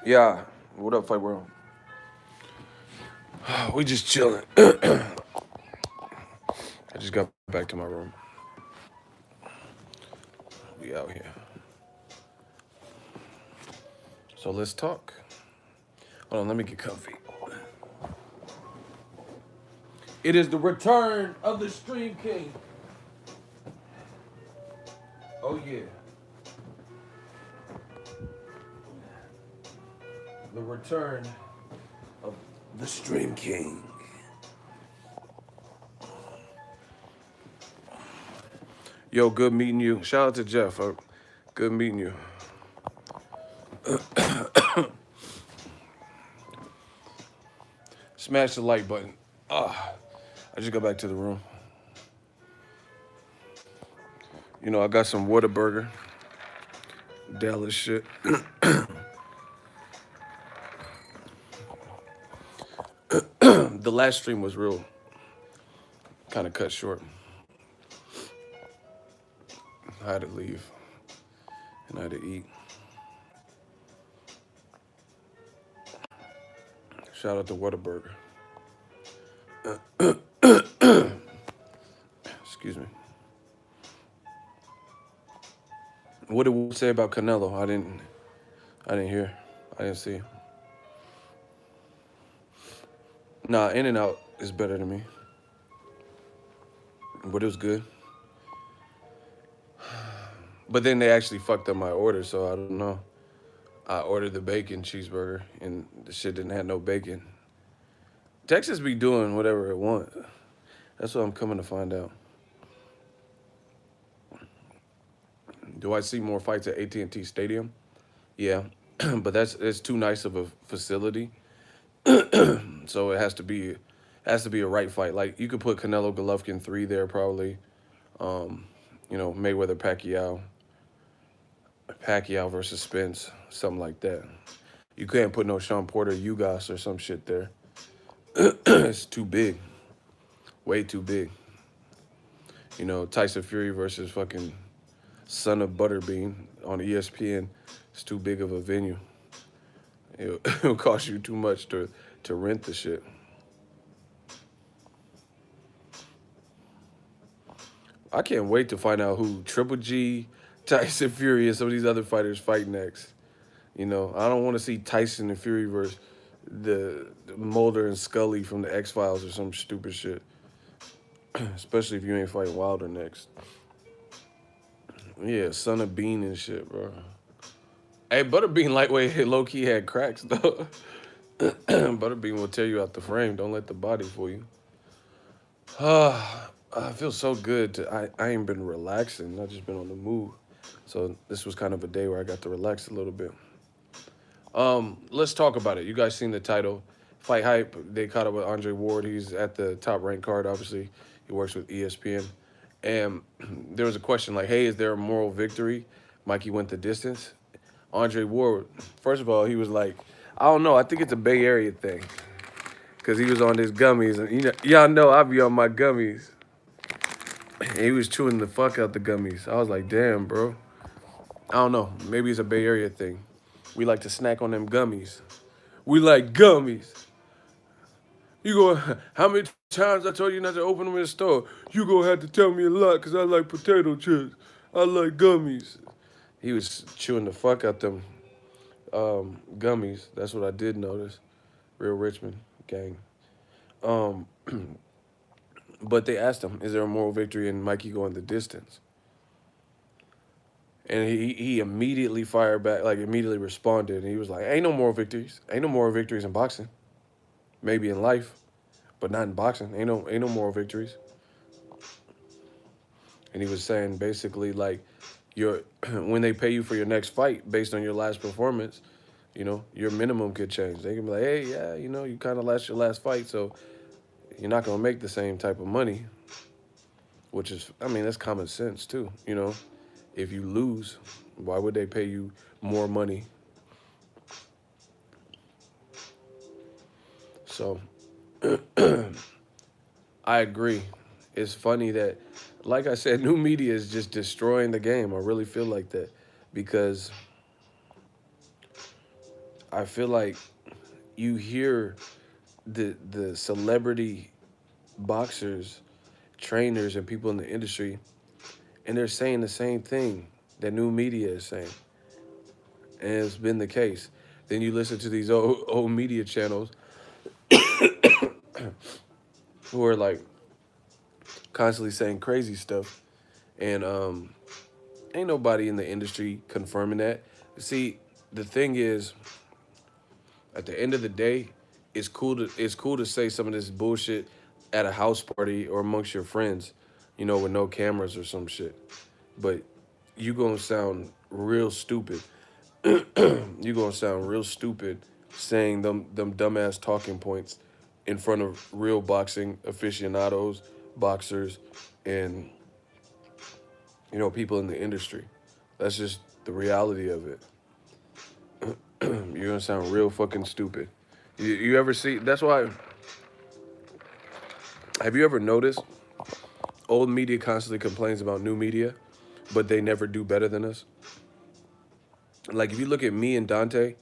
Yeah. What up, Fight World? We just chilling. I just got back to my room. We out here. So let's talk. Hold on, let me get comfy. It is the return of the Stream King. Oh yeah. The return of the Stream King. Yo, good meeting you. Shout out to Jeff. Good meeting you. Smash the like button. I just got back to the room. You know, I got some Whataburger. Dallas shit. The last stream was real kind of cut short. I had to leave and I had to eat. Shout out to Whataburger. Excuse me. What did we say about Canelo? I didn't hear. I didn't see. Nah, In-N-Out is better than me. But it was good. But then they actually fucked up my order, so I don't know. I ordered the bacon cheeseburger, and the shit didn't have no bacon. Texas be doing whatever it want. That's what I'm coming to find out. Do I see more fights at AT&T Stadium? Yeah, but it's too nice of a facility, so it has to be a right fight. Like you could put Canelo Golovkin 3 there probably. Mayweather Pacquiao versus Spence, something like that. You can't put no Sean Porter Ugas or some shit there. It's too big, way too big. You know, Tyson Fury versus fucking Son of Butterbean on ESPN. It's too big of a venue. It'll cost you too much to rent the shit. I can't wait to find out who Triple G, Tyson Fury, and some of these other fighters fight next. You know, I don't want to see Tyson and Fury versus the Mulder and Scully from the X-Files or some stupid shit. Especially if you ain't fighting Wilder next. Yeah, Son of Bean and shit, bro. Hey, Butterbean lightweight low-key had cracks, though. Butterbean will tear you out the frame. Don't let the body fool you. I feel so good. I ain't been relaxing. I've just been on the move. So this was kind of a day where I got to relax a little bit. Let's talk about it. You guys seen the title. Fight Hype, they caught up with Andre Ward. He's at the top ranked card, obviously. He works with ESPN. And there was a question like, hey, is there a moral victory? Mikey went the distance. Andre Ward, first of all, he was like, I don't know. I think it's a Bay Area thing. Because he was on his gummies. And y'all know I be on my gummies. And he was chewing the fuck out the gummies. I was like, damn, bro. I don't know. Maybe it's a Bay Area thing. We like to snack on them gummies. We like gummies. You go, how many times I told you not to open them in the store? You gonna have to tell me a lot because I like potato chips. I like gummies. He was chewing the fuck out them gummies. That's what I did notice. Real Richmond gang. Um, but they asked him, is there a moral victory in Mikey going the distance? And he immediately fired back, like immediately responded. And he was like, ain't no moral victories. Ain't no moral victories in boxing. Maybe in life, but not in boxing. Ain't no moral victories. And he was saying basically like when they pay you for your next fight based on your last performance, you know, your minimum could change. They can be like, hey, yeah, you know, you kind of lost your last fight, so you're not going to make the same type of money, which is, I mean, that's common sense too, you know. If you lose, why would they pay you more money? So I agree. It's funny that, like I said, new media is just destroying the game. I really feel like that because I feel like you hear the celebrity boxers, trainers, and people in the industry, and they're saying the same thing that new media is saying, and it's been the case. Then you listen to these old media channels who are like constantly saying crazy stuff, and ain't nobody in the industry confirming that. See, the thing is, at the end of the day, it's cool to say some of this bullshit at a house party or amongst your friends, with no cameras or some shit. But you gonna sound real stupid. You gonna sound real stupid saying them dumbass talking points in front of real boxing aficionados, boxers, and people in the industry. That's just the reality of it. You're gonna sound real fucking stupid. You ever see? That's why. Have you ever noticed old media constantly complains about new media, but they never do better than us? Like if you look at me and Dante,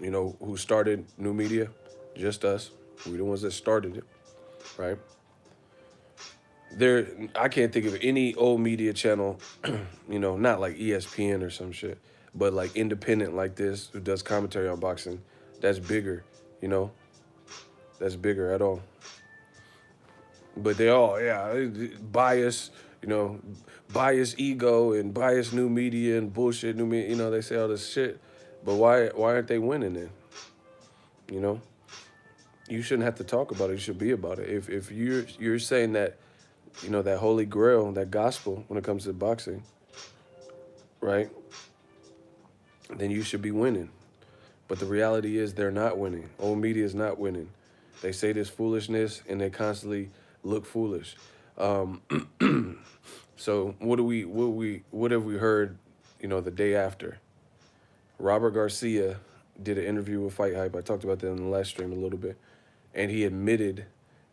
who started new media, just us. We the ones that started it, right? I can't think of any old media channel, not like ESPN or some shit, but like independent like this who does commentary on boxing, that's bigger, you know, that's bigger at all. But they all, yeah, bias, you know, bias ego and bias new media and bullshit new media. They say all this shit, but why aren't they winning then? You know, you shouldn't have to talk about it. You should be about it. If you're saying that, that holy grail, that gospel when it comes to boxing, right? Then you should be winning. But the reality is they're not winning. Old media is not winning. They say this foolishness and they constantly look foolish. Um, so what have we heard, the day after? Robert Garcia did an interview with Fight Hype. I talked about that in the last stream a little bit. And he admitted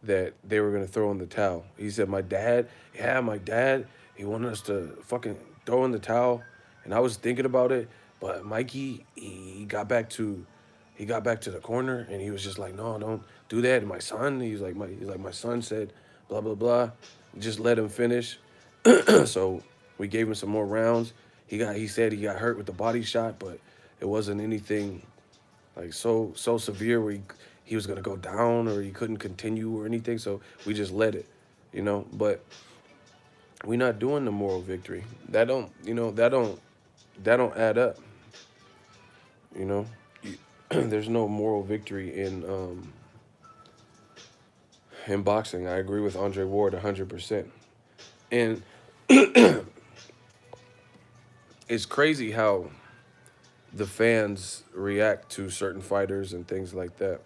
that they were going to throw in the towel. He said, my dad, he wanted us to fucking throw in the towel. And I was thinking about it, but Mikey, he got back to the corner and he was just like, no, don't do that. And my son, my son said, blah, blah, blah. Just let him finish. So we gave him some more rounds. He said he got hurt with the body shot, but it wasn't anything like so severe where he was gonna go down or he couldn't continue or anything. So we just let it, But we're not doing the moral victory. That don't add up. You know, there's no moral victory in boxing. I agree with Andre Ward 100%. And it's crazy how the fans react to certain fighters and things like that.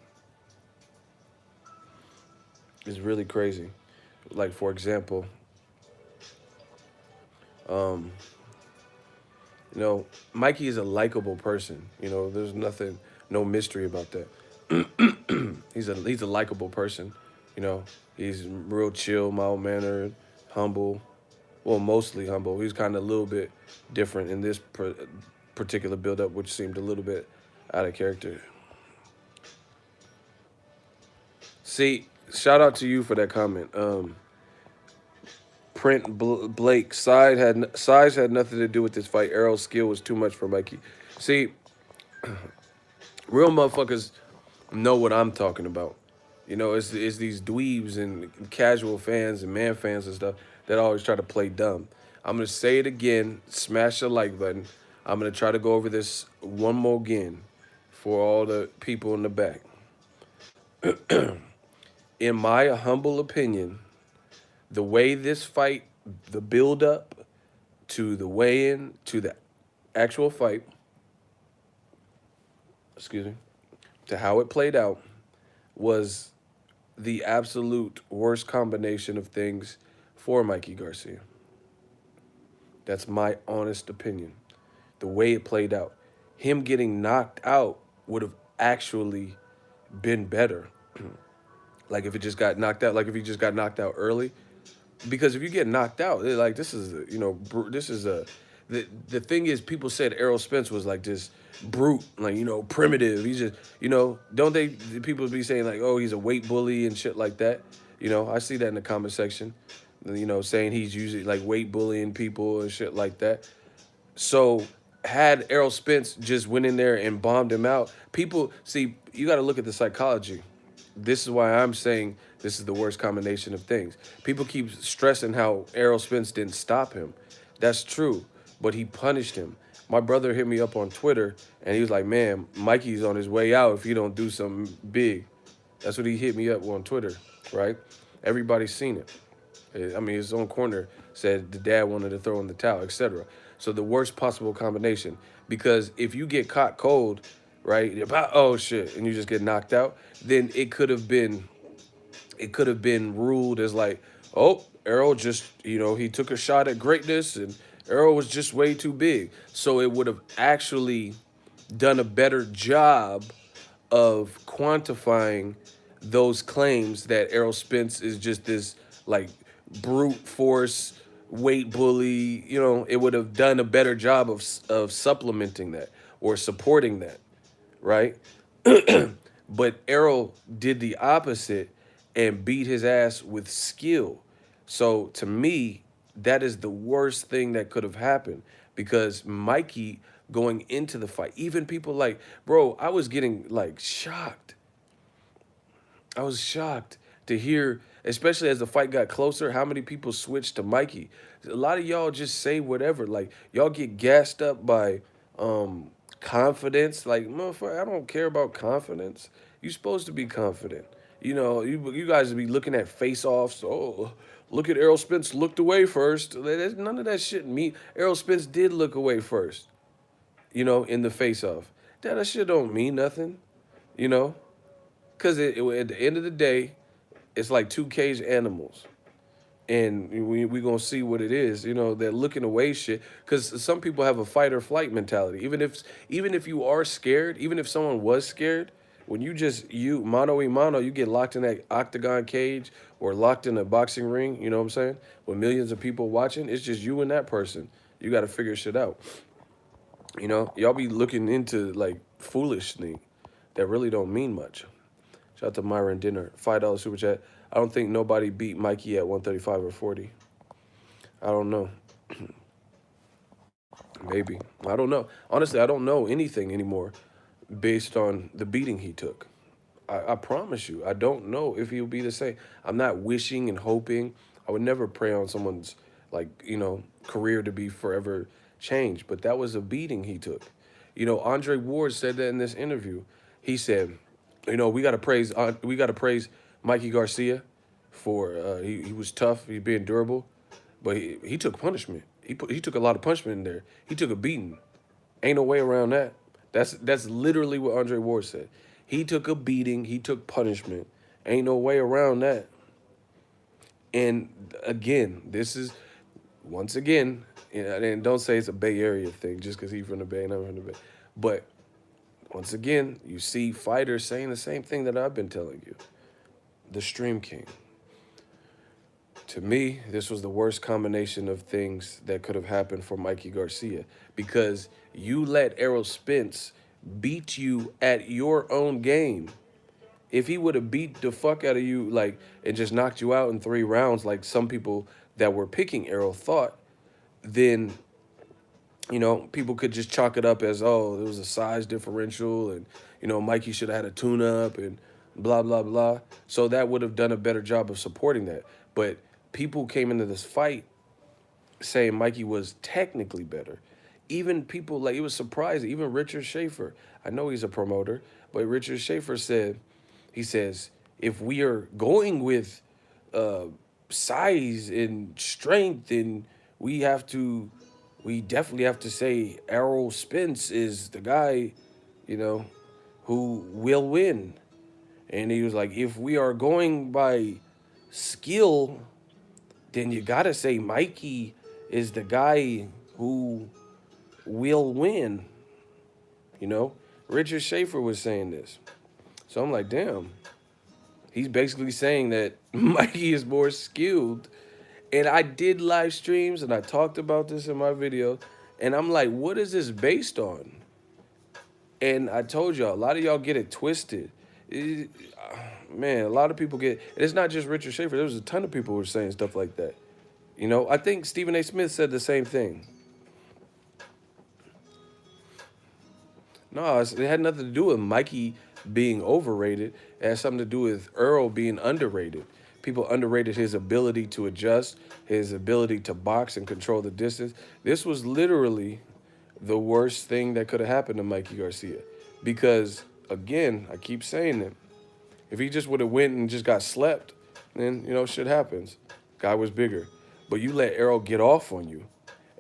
It's really crazy. Like for example, um, Mikey is a likable person. There's no mystery about that. He's a likable person. He's real chill, mild mannered, humble. Well, mostly humble. He's kind of a little bit different in this particular build up, which seemed a little bit out of character. See, shout out to you for that comment. Print Blake, size had nothing to do with this fight. Errol's skill was too much for Mikey. See, real motherfuckers know what I'm talking about. It's these dweebs and casual fans and man fans and stuff that always try to play dumb. I'm going to say it again, smash the like button. I'm going to try to go over this one more again for all the people in the back. In my humble opinion, the way this fight, the build up to the weigh-in, to the actual fight, to how it played out, was the absolute worst combination of things for Mikey Garcia. That's my honest opinion. The way it played out. Him getting knocked out would have actually been better. Like if it just got knocked out, like if he just got knocked out early. Because if you get knocked out, this is the thing is, people said Errol Spence was like this brute, like, you know, primitive. He's just, you know, don't they? People be saying like, oh, he's a weight bully and shit like that. You know, I see that in the comment section. You know, saying he's usually like weight bullying people and shit like that. So had Errol Spence just went in there and bombed him out, people see, you got to look at the psychology. This is why I'm saying this is the worst combination of things. People keep stressing how Errol Spence didn't stop him. That's true, but he punished him. My brother hit me up on Twitter and he was like, "Man, Mikey's on his way out if you don't do something big." That's what he hit me up on Twitter, right? Everybody's seen it. I mean, his own corner said the dad wanted to throw in the towel, etc. So the worst possible combination, because if you get caught cold, right, about oh shit, and you just get knocked out, then it could have been ruled as like, oh, Errol just, you know, he took a shot at greatness and Errol was just way too big. So it would have actually done a better job of quantifying those claims that Errol Spence is just this like brute force weight bully. You know, it would have done a better job of supplementing that or supporting that, right? But Errol did the opposite and beat his ass with skill. So to me, that is the worst thing that could have happened because Mikey going into the fight, even people like, bro, I was getting like shocked. I was shocked to hear, especially as the fight got closer, how many people switched to Mikey. A lot of y'all just say whatever. Like y'all get gassed up by confidence. Like, motherfucker, I don't care about confidence. You're supposed to be confident. You know, you guys be looking at face-offs. Oh, look at Errol Spence looked away first. There's none of that shit. Me, Errol Spence did look away first. You know, in the face-off. That shit don't mean nothing. You know, because at the end of the day, it's like two caged animals. And we going to see what it is. You know, they're looking away shit. Because some people have a fight or flight mentality. Even if you are scared, even if someone was scared, when you mano a mano, you get locked in that octagon cage or locked in a boxing ring, you know what I'm saying? With millions of people watching, it's just you and that person. You got to figure shit out. You know, y'all be looking into like foolish things that really don't mean much. Shout out to Myron Dinner. $5 super chat. I don't think nobody beat Mikey at 135 or 40. I don't know. Maybe. I don't know. Honestly, I don't know anything anymore based on the beating he took. I promise you, I don't know if he'll be the same. I'm not wishing and hoping. I would never pray on someone's like, you know, career to be forever changed. But that was a beating he took. You know, Andre Ward said that in this interview. He said, you know, we gotta praise Mikey Garcia for he was tough, he being durable, but he took punishment. He took a lot of punishment in there. He took a beating. Ain't no way around that. That's literally what Andre Ward said. He took a beating. He took punishment. Ain't no way around that. And again, this is once again, and don't say it's a Bay Area thing just because he's from the Bay and I'm from the Bay. But once again, you see fighters saying the same thing that I've been telling you. The Stream King. To me, this was the worst combination of things that could have happened for Mikey Garcia because you let Errol Spence beat you at your own game. If he would have beat the fuck out of you, like, and just knocked you out in 3 rounds, like some people that were picking Errol thought, then, you know, people could just chalk it up as, oh, there was a size differential and, you know, Mikey should have had a tune-up and blah, blah, blah. So that would have done a better job of supporting that. But people came into this fight saying Mikey was technically better. Even people, like, it was surprising. Even Richard Schaefer, I know he's a promoter, but Richard Schaefer said, he says, if we are going with size and strength, and we definitely have to say Errol Spence is the guy, you know, who will win. And he was like, if we are going by skill, then you gotta say Mikey is the guy who will win. You know, Richard Schaefer was saying this. So I'm like, damn. He's basically saying that Mikey is more skilled. And I did live streams and I talked about this in my video. And I'm like, what is this based on? And I told y'all, a lot of y'all get it twisted. It- Man, a lot of people get. It's not just Richard Schaefer. There was a ton of people who were saying stuff like that. You know, I think Stephen A. Smith said the same thing. No, it had nothing to do with Mikey being overrated. It had something to do with Earl being underrated. People underrated his ability to adjust, his ability to box and control the distance. This was literally the worst thing that could have happened to Mikey Garcia. Because, again, I keep saying it. If he just would have went and just got slept, then, shit happens. Guy was bigger. But you let Errol get off on you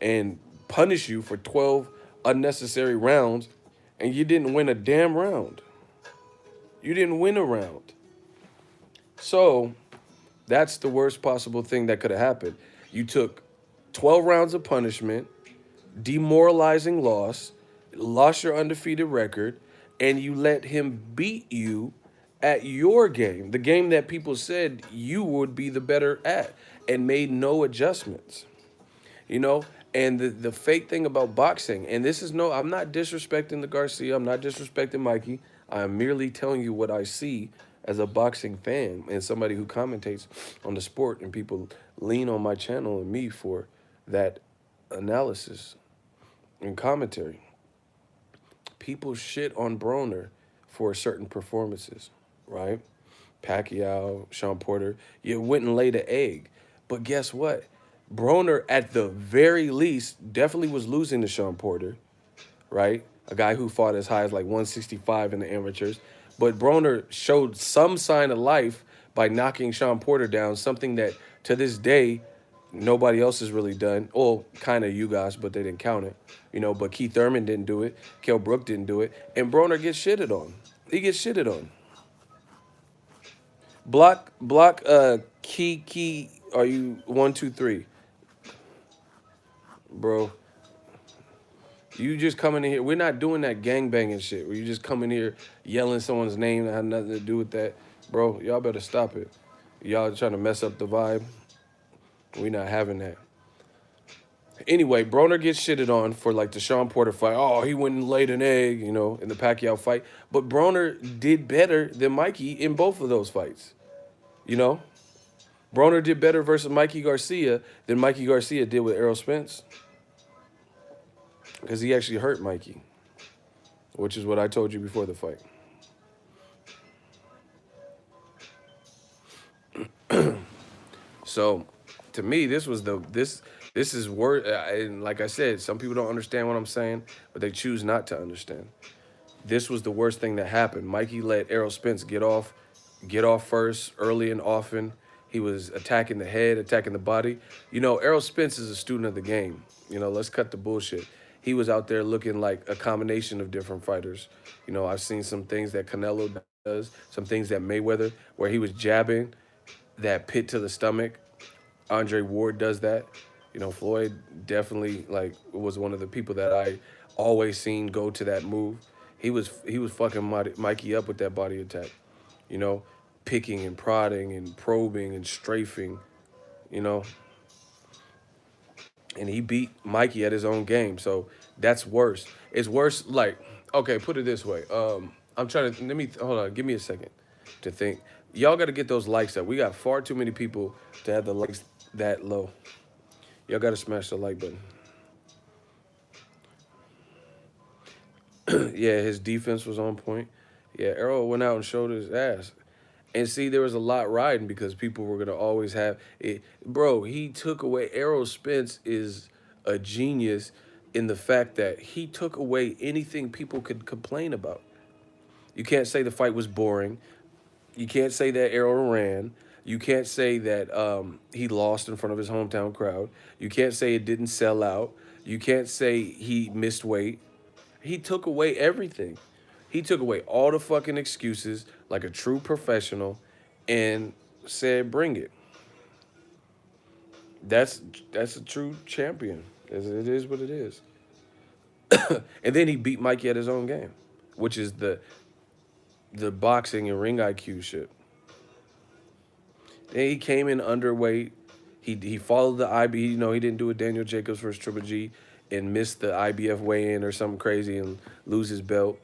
and punish you for 12 unnecessary rounds, and you didn't win a damn round. You didn't win a round. So that's the worst possible thing that could have happened. You took 12 rounds of punishment, demoralizing loss, lost your undefeated record, and you let him beat you at your game, the game that people said you would be the better at, and made no adjustments. You know, and the fake thing about boxing, and this is no, I'm not disrespecting the Garcia, I'm not disrespecting Mikey. I'm merely telling you what I see as a boxing fan and somebody who commentates on the sport, and people lean on my channel and me for that analysis and commentary. People shit on Broner for certain performances, right? Pacquiao, Sean Porter, you went and laid an egg. But guess what? Broner, at the very least, definitely was losing to Sean Porter, right? A guy who fought as high as like 165 in the amateurs. But Broner showed some sign of life by knocking Sean Porter down, something that to this day nobody else has really done. Well, kind of you guys, but they didn't count it. But Keith Thurman didn't do it. Kell Brook didn't do it. And Broner gets shitted on. He gets shitted on. Block, key, are you 1, 2, 3? Bro, you just coming in here. We're not doing that gangbanging shit where you just come in here yelling someone's name that had nothing to do with that. Bro, y'all better stop it. Y'all trying to mess up the vibe. We not having that. Anyway, Broner gets shitted on for like the Sean Porter fight. Oh, he went and laid an egg, in the Pacquiao fight. But Broner did better than Mikey in both of those fights. Broner did better versus Mikey Garcia than Mikey Garcia did with Errol Spence. Because he actually hurt Mikey, which is what I told you before the fight. So, to me, this is worse. And like I said, some people don't understand what I'm saying, but they choose not to understand. This was the worst thing that happened. Mikey let Errol Spence get off first, early and often. He was attacking the head, attacking the body. Errol Spence is a student of the game. Let's cut the bullshit. He was out there looking like a combination of different fighters. I've seen some things that Canelo does, some things that Mayweather, where he was jabbing that pit to the stomach. Andre Ward does that. Floyd definitely was one of the people that I always seen go to that move. He was fucking Mikey up with that body attack. Picking and prodding and probing and strafing, and he beat Mikey at his own game. So that's worse. It's worse. Okay, put it this way. I'm trying to hold on. Give me a second to think. Y'all got to get those likes up. We got far too many people to have the likes that low. Y'all got to smash the like button. Yeah, his defense was on point. Yeah, Errol went out and showed his ass. And see, there was a lot riding because people were going to always have it. Bro, he took away. Errol Spence is a genius in the fact that he took away anything people could complain about. You can't say the fight was boring. You can't say that Errol ran. You can't say that he lost in front of his hometown crowd. You can't say it didn't sell out. You can't say he missed weight. He took away everything. He took away all the fucking excuses like a true professional and said, bring it. That's a true champion. It is what it is. And then he beat Mikey at his own game, which is the boxing and ring IQ shit. Then he came in underweight. He followed the IB. He didn't do a Daniel Jacobs versus Triple G. and miss the IBF weigh-in or something crazy and lose his belt.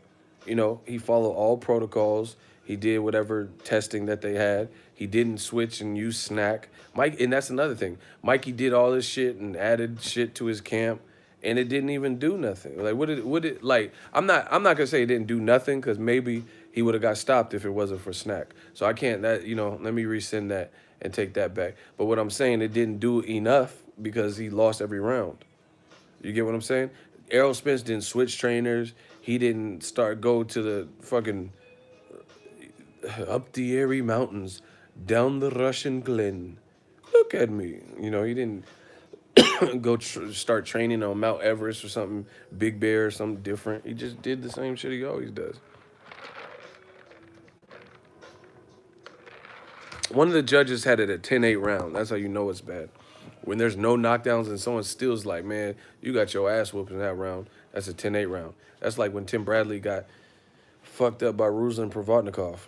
You know, he followed all protocols. He did whatever testing that they had. He didn't switch and use snack. Mike, and that's another thing. Mikey did all this shit and added shit to his camp, and it didn't even do nothing. Like, what did like? I'm not gonna say it didn't do nothing because maybe he would have got stopped if it wasn't for snack. So I can't. That let me rescind that and take that back. But what I'm saying, it didn't do enough because he lost every round. You get what I'm saying? Errol Spence didn't switch trainers. He didn't go to the fucking up the Erie Mountains, down the Russian Glen. Look at me. He didn't start training on Mount Everest or something, Big Bear or something different. He just did the same shit he always does. One of the judges had it at 10-8 round. That's how you know it's bad. When there's no knockdowns and someone still's like, man, you got your ass whooped in that round. That's a 10-8 round. That's like when Tim Bradley got fucked up by Ruslan Provodnikov.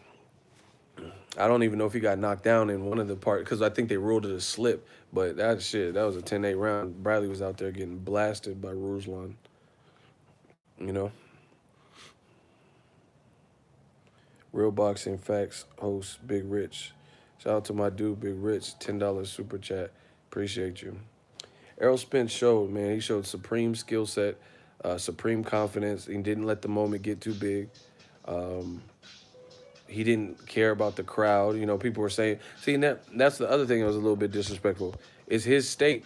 I don't even know if he got knocked down in one of the parts because I think they ruled it a slip. But that was a 10-8 round. Bradley was out there getting blasted by Ruslan. Real Boxing Facts host Big Rich. Shout out to my dude Big Rich, $10 super chat. Appreciate you. Errol Spence showed, man. He showed supreme skill set, supreme confidence. He didn't let the moment get too big. He didn't care about the crowd. People were saying, that's the other thing that was a little bit disrespectful. It's his state,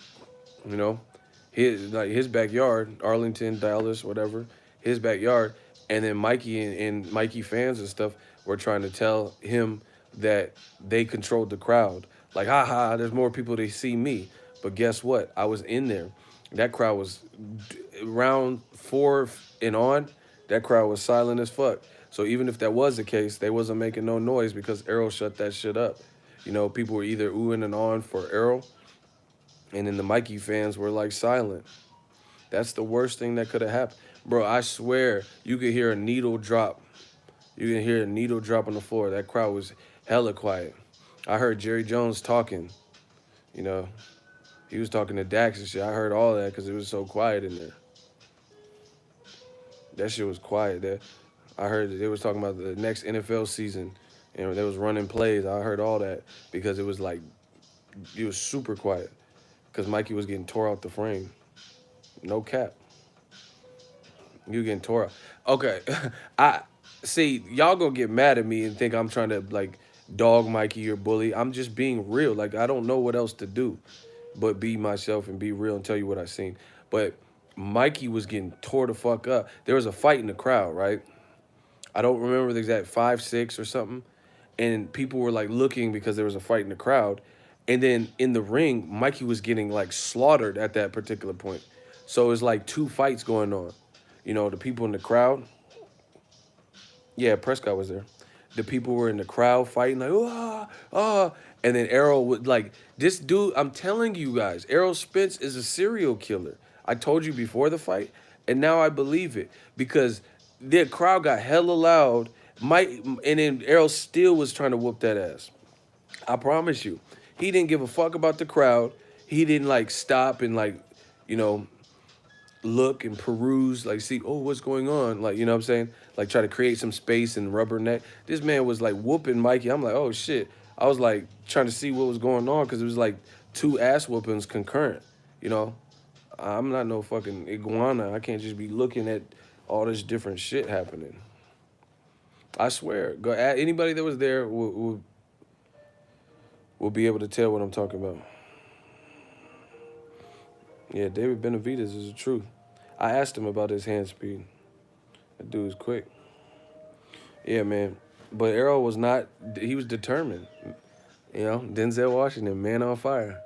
his backyard, Arlington, Dallas, whatever, his backyard. And then Mikey and Mikey fans and stuff were trying to tell him that they controlled the crowd. Like, haha, there's more people that see me. But guess what? I was in there. That crowd was, round 4 and on, that crowd was silent as fuck. So even if that was the case, they wasn't making no noise because Errol shut that shit up. People were either oohing and on for Errol, and then the Mikey fans were like silent. That's the worst thing that could have happened. Bro, I swear, you could hear a needle drop. You can hear a needle drop on the floor. That crowd was hella quiet. I heard Jerry Jones talking. He was talking to Dax and shit. I heard all that because it was so quiet in there. That shit was quiet there. I heard that they was talking about the next NFL season, and they was running plays. I heard all that because it was super quiet because Mikey was getting tore out the frame. No cap. You getting tore out. Okay, I see y'all gonna get mad at me and think I'm trying to dog Mikey or bully. I'm just being real. I don't know what else to do but be myself and be real and tell you what I seen. But Mikey was getting tore the fuck up. There was a fight in the crowd, right? I don't remember the exact 5-6 or something. And people were looking because there was a fight in the crowd. And then in the ring, Mikey was getting slaughtered at that particular point. So it was 2 fights going on. The people in the crowd. Yeah, Prescott was there. The people were in the crowd fighting and then Errol would this dude, I'm telling you guys, Errol Spence is a serial killer. I told you before the fight, and now I believe it because the crowd got hella loud. And then Errol still was trying to whoop that ass. I promise you. He didn't give a fuck about the crowd. He didn't stop and look and peruse, see, oh, what's going on? You know what I'm saying? Try to create some space and rubberneck. This man was whooping Mikey. I'm oh shit. I was trying to see what was going on because it was 2 ass whoopings concurrent. I'm not no fucking iguana. I can't just be looking at all this different shit happening. I swear. Go anybody that was there will be able to tell what I'm talking about. Yeah, David Benavidez is the truth. I asked him about his hand speed. That dude is quick. Yeah, man. But Errol was not, he was determined. Denzel Washington, man on fire.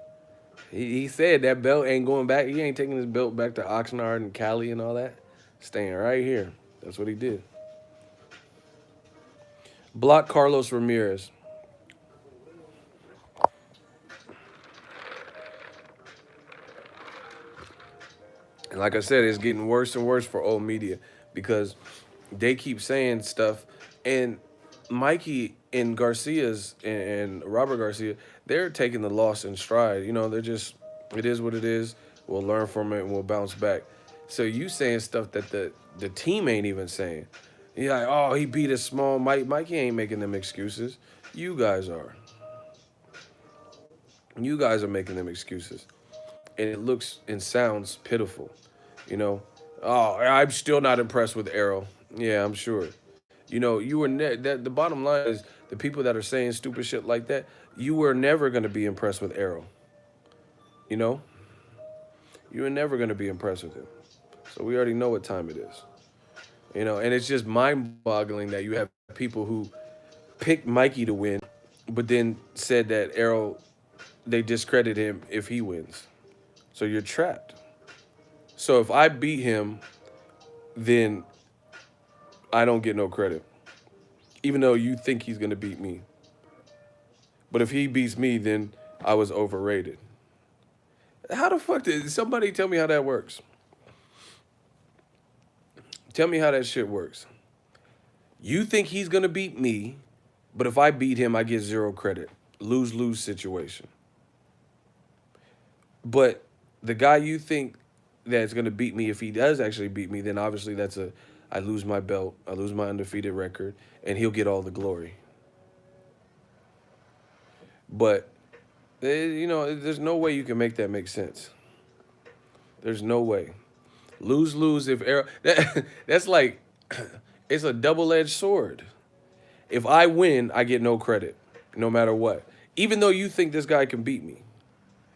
He said that belt ain't going back. He ain't taking his belt back to Oxnard and Cali and all that. Staying right here. That's what he did. Block Carlos Ramirez. And like I said, it's getting worse and worse for old media because they keep saying stuff. And Mikey and Garcia's and Robert Garcia, they're taking the loss in stride. They're just, it is what it is. We'll learn from it and we'll bounce back. So you saying stuff that the team ain't even saying. You're like, oh, he beat a small Mike. Mikey ain't making them excuses. You guys are. You guys are making them excuses. And it looks and sounds pitiful. You know, oh, I'm still not impressed with Arrow. Yeah, I'm sure. You know, you were that the bottom line is the people that are saying stupid shit like that, you were never going to be impressed with Arrow. You know, you were never going to be impressed with him. So we already know what time it is. You know, and it's just mind-boggling that you have people who picked Mikey to win, but then said that Arrow they discredit him if he wins. So you're trapped. So if I beat him, then I don't get no credit, even though you think he's gonna beat me. But if he beats me, then I was overrated. How the fuck did somebody tell me how that works? Tell me how that shit works. You think he's gonna beat me, but if I beat him, I get zero credit. Lose-lose situation. But the guy you think that's gonna beat me, if he does actually beat me, then obviously I lose my belt, I lose my undefeated record, and he'll get all the glory. But you know, there's no way you can make that make sense. There's no way. Lose-lose if Arrow that's like it's a double-edged sword. If I win, I get no credit, no matter what. Even though you think this guy can beat me.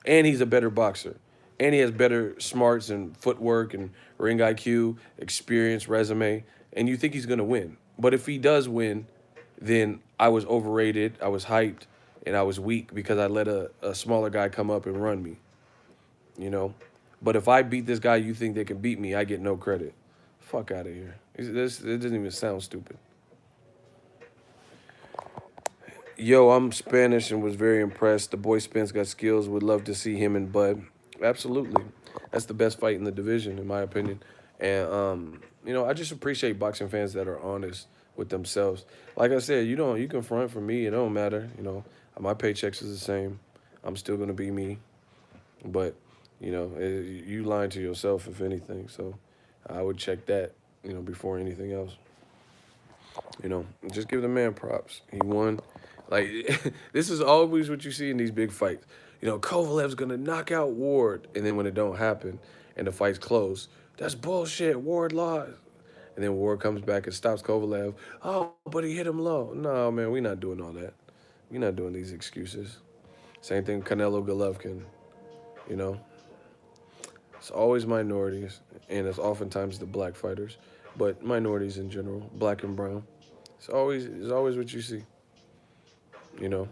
And he's a better boxer. And he has better smarts and footwork and ring IQ, experience, resume. And you think he's going to win. But if he does win, then I was overrated, I was hyped, and I was weak because I let a smaller guy come up and run me. You know? But if I beat this guy you think they can beat me, I get no credit. Fuck out of here. It doesn't even sound stupid. Yo, I'm Spanish and was very impressed. The boy Spence got skills. Would love to see him and Bud. Absolutely. That's the best fight in the division, in my opinion. And, you know, I just appreciate boxing fans that are honest with themselves. Like I said, you can front for me. It don't matter. You know, my paychecks is the same. I'm still going to be me. But, you know, you lying to yourself, if anything. So I would check that, you know, before anything else. You know, just give the man props. He won. Like, this is always what you see in these big fights. You know, Kovalev's going to knock out Ward. And then when it don't happen and the fight's close, that's bullshit. Ward lost. And then Ward comes back and stops Kovalev. Oh, but he hit him low. No, man, we're not doing all that. We're not doing these excuses. Same thing Canelo Golovkin, you know. It's always minorities, and it's oftentimes the black fighters, but minorities in general, black and brown. It's always what you see, you know.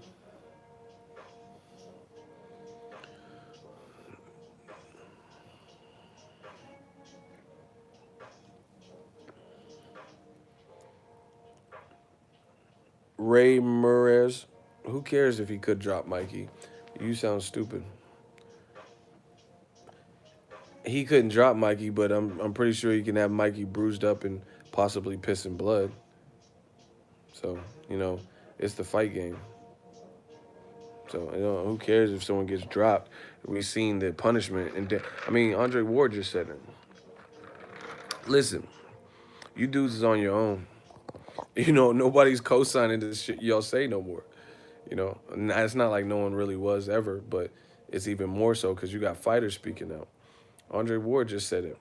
Ray Murez, who cares if he could drop Mikey? You sound stupid. He couldn't drop Mikey, but I'm pretty sure he can have Mikey bruised up and possibly pissing blood. So, you know, it's the fight game. So, you know, who cares if someone gets dropped? We've seen the punishment. I mean, Andre Ward just said it. Listen, you dudes is on your own. You know, nobody's co-signing this shit y'all say no more. You know, and it's not like no one really was ever, but it's even more so because you got fighters speaking out. Andre Ward just said it.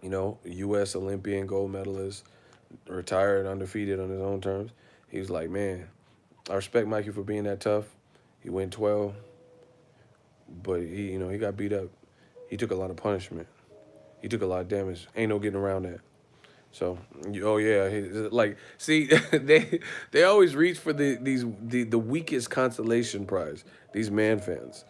You know, U.S. Olympian gold medalist, retired undefeated on his own terms. He was like, man, I respect Mikey for being that tough. He went 12, but he got beat up. He took a lot of punishment. He took a lot of damage. Ain't no getting around that. So, oh yeah, like, see, they always reach for the weakest consolation prize. These man fans.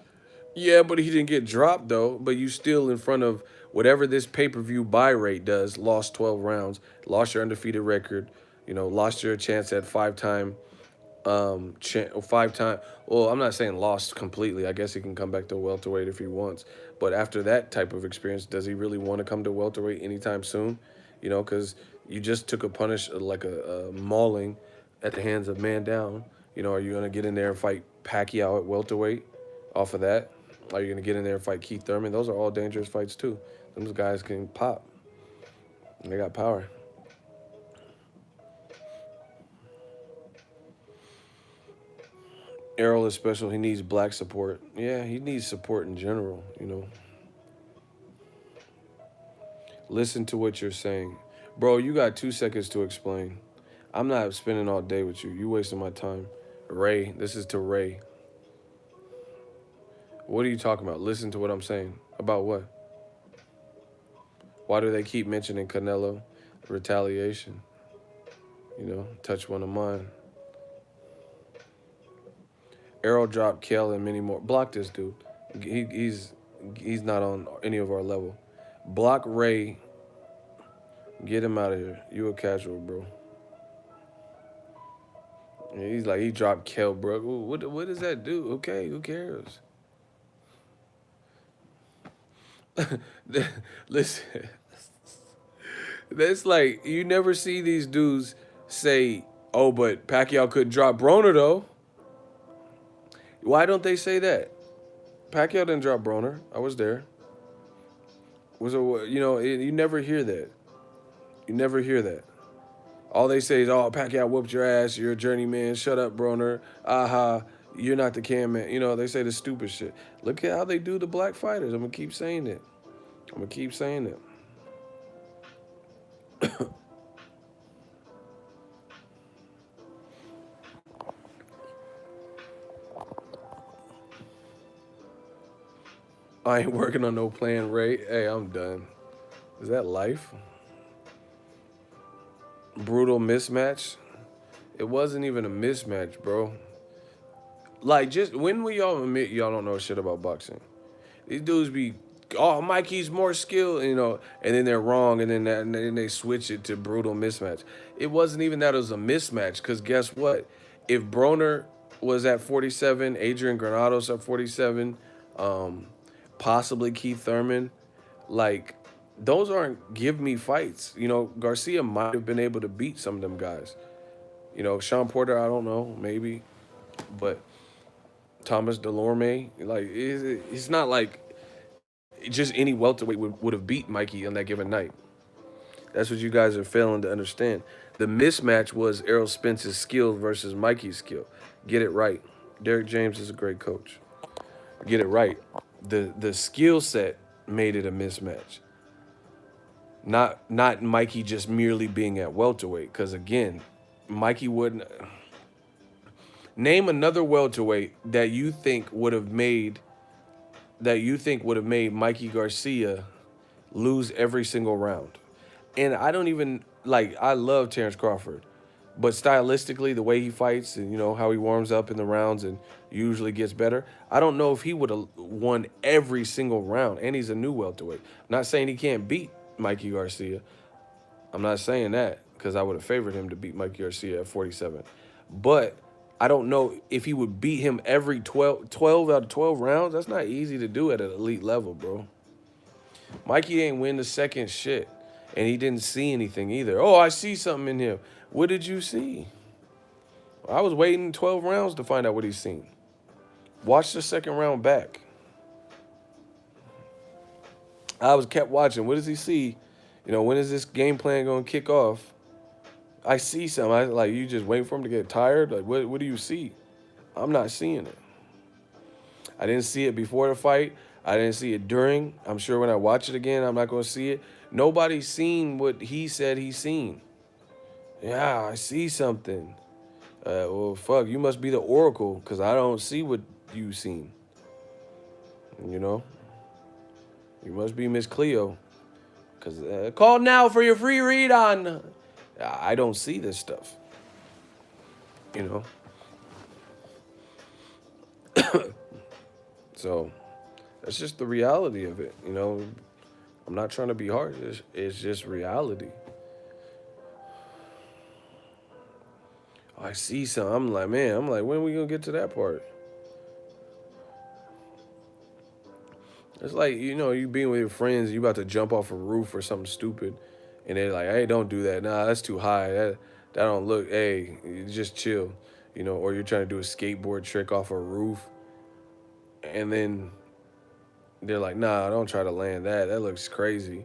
Yeah, but he didn't get dropped though. But you still in front of whatever this pay-per-view buy rate does. Lost 12 rounds. Lost your undefeated record. You know, lost your chance at five-time. Five-time. Well, I'm not saying lost completely. I guess he can come back to welterweight if he wants. But after that type of experience, does he really want to come to welterweight anytime soon? You know, because you just took like a mauling at the hands of Man Down. You know, are you gonna get in there and fight Pacquiao at welterweight off of that? Are you going to get in there and fight Keith Thurman? Those are all dangerous fights, too. Them guys can pop. They got power. Errol is special. He needs black support. Yeah, he needs support in general, you know. Listen to what you're saying. Bro, you got 2 seconds to explain. I'm not spending all day with you. You wasting my time. Ray, this is to Ray. What are you talking about? Listen to what I'm saying. About what? Why do they keep mentioning Canelo? Retaliation. You know, touch one of mine. Errol dropped Kel and many more. Block this dude. He's not on any of our level. Block Ray. Get him out of here. You a casual, bro. Yeah, he's like, he dropped Kel, bro. What does that do? Okay, who cares? Listen, that's like, you never see these dudes say, oh, but Pacquiao could drop Broner, though. Why don't they say that? Pacquiao didn't drop Broner. I was there. You never hear that. You never hear that. All they say is, oh, Pacquiao whooped your ass. You're a journeyman. Shut up, Broner. Aha. You're not the can man. You know, they say the stupid shit. Look at how they do the black fighters. I'm going to keep saying it. I'm going to keep saying it. I ain't working on no plan, Ray. Hey, I'm done. Is that life? Brutal mismatch? It wasn't even a mismatch, bro. Like, just when will y'all admit y'all don't know shit about boxing? These dudes be, oh, Mikey's more skilled, you know, and then they're wrong, and then they switch it to brutal mismatch. It wasn't even that it was a mismatch, because guess what? If Broner was at 47, Adrian Granados at 47, possibly Keith Thurman, like, those aren't give me fights. You know, Garcia might have been able to beat some of them guys. You know, Sean Porter, I don't know, maybe. But Thomas Delorme, like, it's not like just any welterweight would have beat Mikey on that given night. That's what you guys are failing to understand. The mismatch was Errol Spence's skill versus Mikey's skill. Get it right. Derek James is a great coach. Get it right. The skill set made it a mismatch. Not Mikey just merely being at welterweight. Because again, Mikey wouldn't. Name another welterweight that you think would have made Mikey Garcia lose every single round. And I don't even like. I love Terrence Crawford, but stylistically, the way he fights and, you know, how he warms up in the rounds and usually gets better, I don't know if he would have won every single round. And he's a new welterweight. I'm not saying he can't beat Mikey Garcia. I'm not saying that, because I would have favored him to beat Mikey Garcia at 47. But I don't know if he would beat him every 12 out of 12 rounds. That's not easy to do at an elite level, bro. Mikey ain't win the second shit. And he didn't see anything either. Oh, I see something in him. What did you see? I was waiting 12 rounds to find out what he's seen. Watch the second round back. I was kept watching. What does he see? You know, when is this game plan going to kick off? I see something. I like, you just waiting for him to get tired? Like, what do you see? I'm not seeing it. I didn't see it before the fight. I didn't see it during. I'm sure when I watch it again, I'm not going to see it. Nobody's seen what he said he's seen. Yeah, I see something. Well, fuck, you must be the oracle, because I don't see what you seen. You know? You must be Miss Cleo. Because call now for your free read on... I don't see this stuff. You know? So, that's just the reality of it, you know? I'm not trying to be harsh. It's just reality. I see something. I'm like, when are we going to get to that part? It's like, you know, you being with your friends, you about to jump off a roof or something stupid, and they're like, hey, don't do that. Nah, that's too high. That don't look, hey, just chill. You know, or you're trying to do a skateboard trick off a roof, and then They're like, nah, don't try to land that. That looks crazy.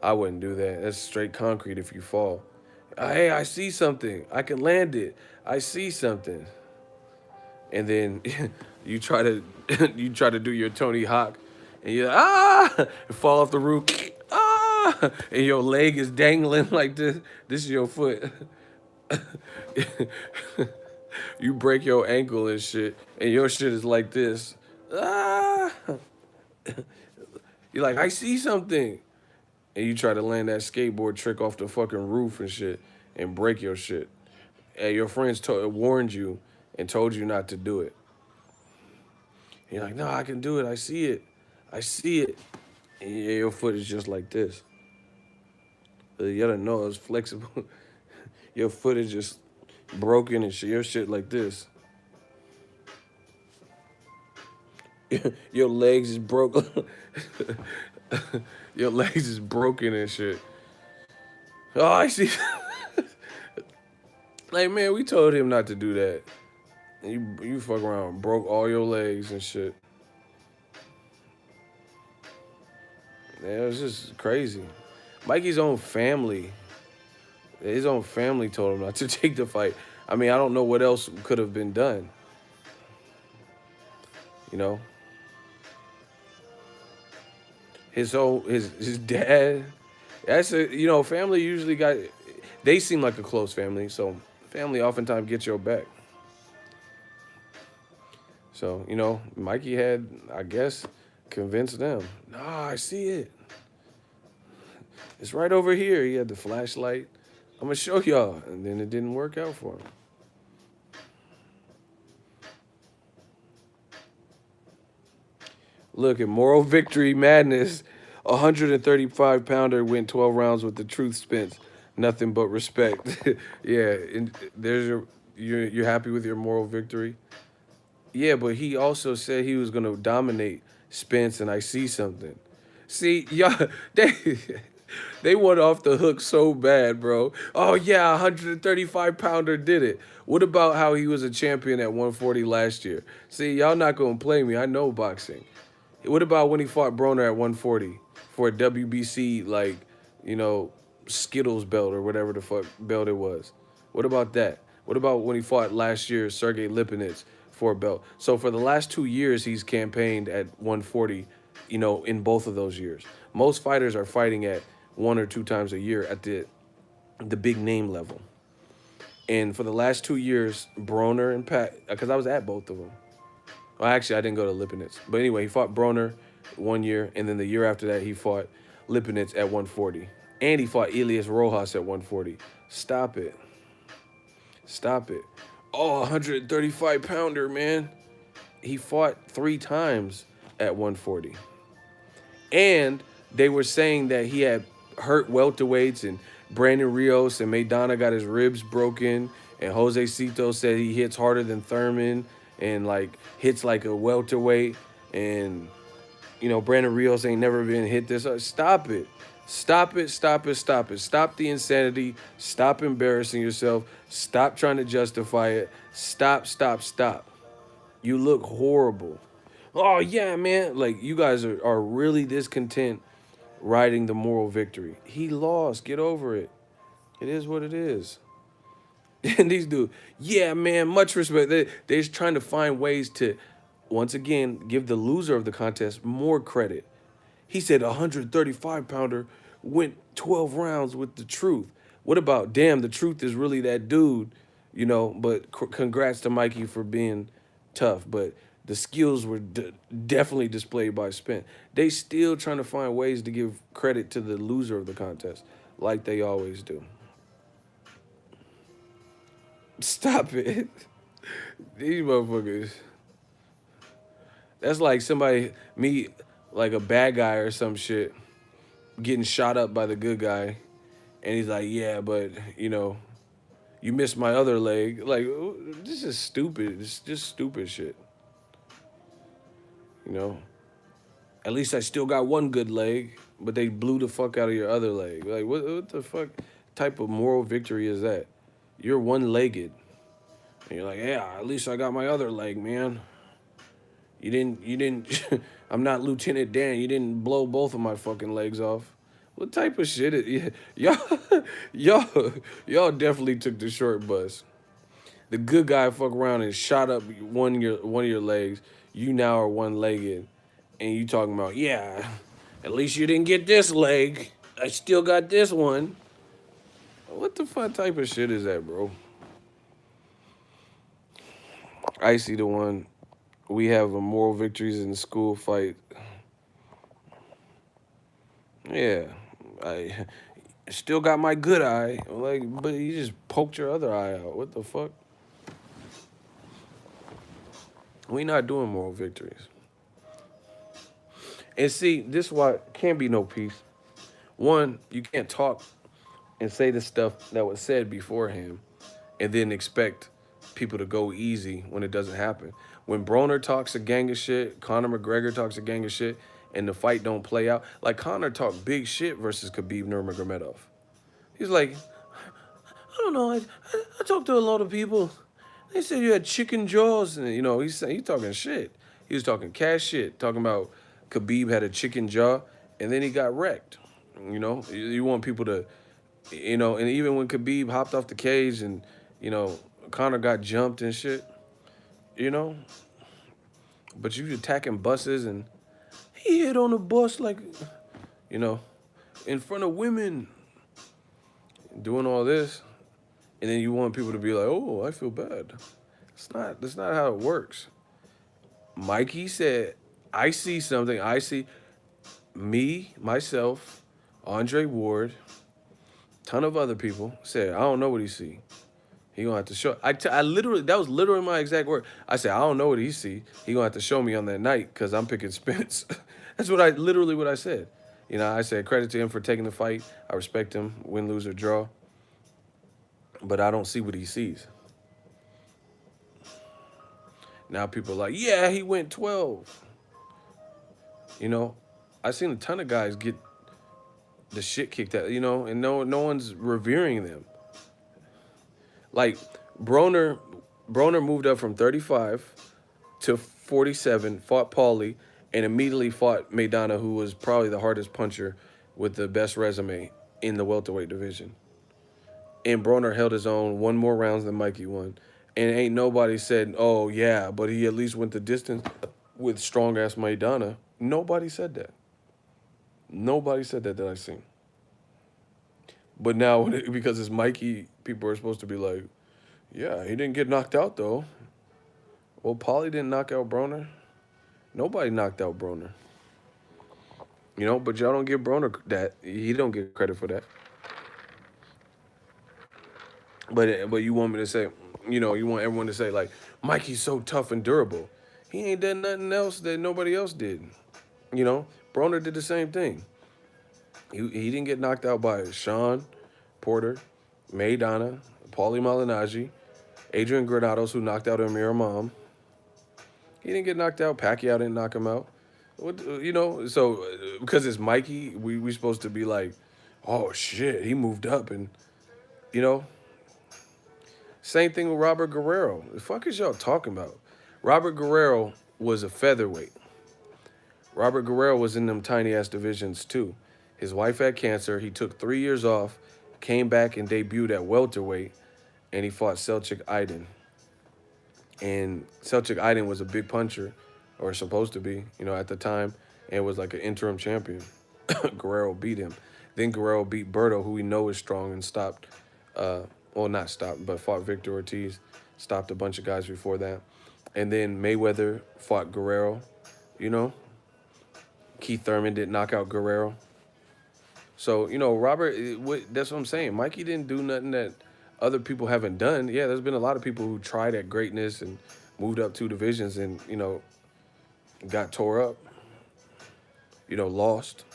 I wouldn't do that. That's straight concrete if you fall. Hey, I see something. I can land it. I see something. And then you try to you try to do your Tony Hawk, and you and fall off the roof. And your leg is dangling like this. This is your foot. You break your ankle and shit, and your shit is like this. Ah! You're like, I see something. And you try to land that skateboard trick off the fucking roof and shit and break your shit. And your friends warned you and told you not to do it. And you're like, no, I can do it. I see it. I see it. And your foot is just like this. You gotta know it's flexible. Your foot is just broken and shit. Your shit like this. Your legs is broken. Your legs is broken and shit. Oh, I see. Like, man, we told him not to do that. And you fuck around, broke all your legs and shit. Yeah, it was just crazy. Mikey's own family, his own family told him not to take the fight. I mean, I don't know what else could have been done. You know? His dad, that's family usually they seem like a close family, so family oftentimes gets your back. So, Mikey had, I guess, convinced them. Nah, I see it. It's right over here. He had the flashlight. I'm going to show y'all. And then it didn't work out for him. Look at moral victory madness. 135-pounder went 12 rounds with the truth, Spence. Nothing but respect. Yeah, and you're happy with your moral victory? Yeah, but he also said he was going to dominate Spence, and I see something. See, y'all, they went off the hook so bad, bro. Oh, yeah, 135-pounder did it. What about how he was a champion at 140 last year? See, y'all not going to play me. I know boxing. What about when he fought Broner at 140 for a WBC, Skittles belt or whatever the fuck belt it was? What about that? What about when he fought last year, Sergey Lipinets, for a belt? So for the last 2 years, he's campaigned at 140, in both of those years. Most fighters are fighting at 1 or 2 times a year at the big name level. And for the last 2 years, Broner and Pat, because I was at both of them. Well, actually, I didn't go to Lipinets. But anyway, he fought Broner 1 year, and then the year after that, he fought Lipinets at 140. And he fought Elias Rojas at 140. Stop it. Stop it. Oh, 135-pounder, man. He fought 3 times at 140. And they were saying that he had hurt welterweights, and Brandon Rios and Maidana got his ribs broken, and Jose Cito said he hits harder than Thurman and, hits like a welterweight, and, Brandon Rios ain't never been hit this. Stop it. Stop it, stop it, stop it. Stop the insanity. Stop embarrassing yourself. Stop trying to justify it. Stop, stop, stop. You look horrible. Oh, yeah, man. You guys are really discontent riding the moral victory. He lost. Get over it. It is what it is. And these dudes, yeah, man, much respect. They're just trying to find ways to, once again, give the loser of the contest more credit. He said 135-pounder went 12 rounds with the truth. What about, damn, the truth is really that dude, but congrats to Mikey for being tough. But the skills were definitely displayed by Spence. They still trying to find ways to give credit to the loser of the contest, like they always do. Stop it. These motherfuckers. That's like like a bad guy or some shit, getting shot up by the good guy. And he's like, yeah, but, you missed my other leg. This is stupid. It's just stupid shit. At least I still got one good leg, but they blew the fuck out of your other leg. What the fuck type of moral victory is that? You're one-legged. And you're like, yeah, at least I got my other leg, man. You didn't I'm not Lieutenant Dan. You didn't blow both of my fucking legs off. What type of shit is y'all? Y'all, y'all definitely took the short bus. The good guy fuck around and shot up one of your legs. You now are one legged, and you talking about yeah. At least you didn't get this leg. I still got this one. What the fuck type of shit is that, bro? Icy the one. We have a moral victories in the school fight. Yeah, I still got my good eye. Like, but you just poked your other eye out. What the fuck? We not doing moral victories. And see, this is why can't be no peace. One, you can't talk and say the stuff that was said beforehand and then expect people to go easy when it doesn't happen. When Broner talks a gang of shit, Conor McGregor talks a gang of shit, and the fight don't play out. Like Conor talked big shit versus Khabib Nurmagomedov. He's like, I don't know. I talked to a lot of people. They said you had chicken jaws, and he's talking shit. He was talking cash shit, talking about Khabib had a chicken jaw, and then he got wrecked. You want people to, and even when Khabib hopped off the cage and Conor got jumped and shit, but you attacking buses and he hit on a bus like, in front of women, doing all this. And then you want people to be like, oh, I feel bad. That's not how it works. Mikey said, I see something. I see me, myself, Andre Ward, ton of other people said, I don't know what he see. He gonna have to show. I literally, that was literally my exact word. I said, I don't know what he see. He gonna have to show me on that night because I'm picking Spence. That's what I said. I said credit to him for taking the fight. I respect him, win, lose, or draw. But I don't see what he sees. Now people are like, yeah, he went 12. I seen a ton of guys get the shit kicked out, and no one's revering them. Like Broner moved up from 35 to 47, fought Paulie, and immediately fought Maidana, who was probably the hardest puncher with the best resume in the welterweight division. And Broner held his own, won more rounds than Mikey won. And ain't nobody said, oh, yeah, but he at least went the distance with strong-ass Maidana. Nobody said that. Nobody said that I seen. But now, because it's Mikey, people are supposed to be like, yeah, he didn't get knocked out, though. Well, Paulie didn't knock out Broner. Nobody knocked out Broner. But y'all don't give Broner that. He don't get credit for that. But you want me to say, you want everyone to say, like, Mikey's so tough and durable. He ain't done nothing else that nobody else did. Broner did the same thing. He didn't get knocked out by Sean Porter, Maidana, Paulie Malignaggi, Adrian Granados, who knocked out Amir Imam. He didn't get knocked out. Pacquiao didn't knock him out. So because it's Mikey, we supposed to be like, oh, shit, he moved up. And, same thing with Robert Guerrero. The fuck is y'all talking about? Robert Guerrero was a featherweight. Robert Guerrero was in them tiny-ass divisions, too. His wife had cancer. He took 3 years off, came back and debuted at welterweight, and he fought Selçuk Aydin. And Selçuk Aydin was a big puncher, or supposed to be, at the time, and was like an interim champion. Guerrero beat him. Then Guerrero beat Berto, who we know is strong, and stopped, not stopped, but fought Victor Ortiz, stopped a bunch of guys before that. And then Mayweather fought Guerrero, Keith Thurman didn't knock out Guerrero. So, Robert, that's what I'm saying. Mikey didn't do nothing that other people haven't done. Yeah, there's been a lot of people who tried at greatness and moved up 2 divisions and, got tore up, lost.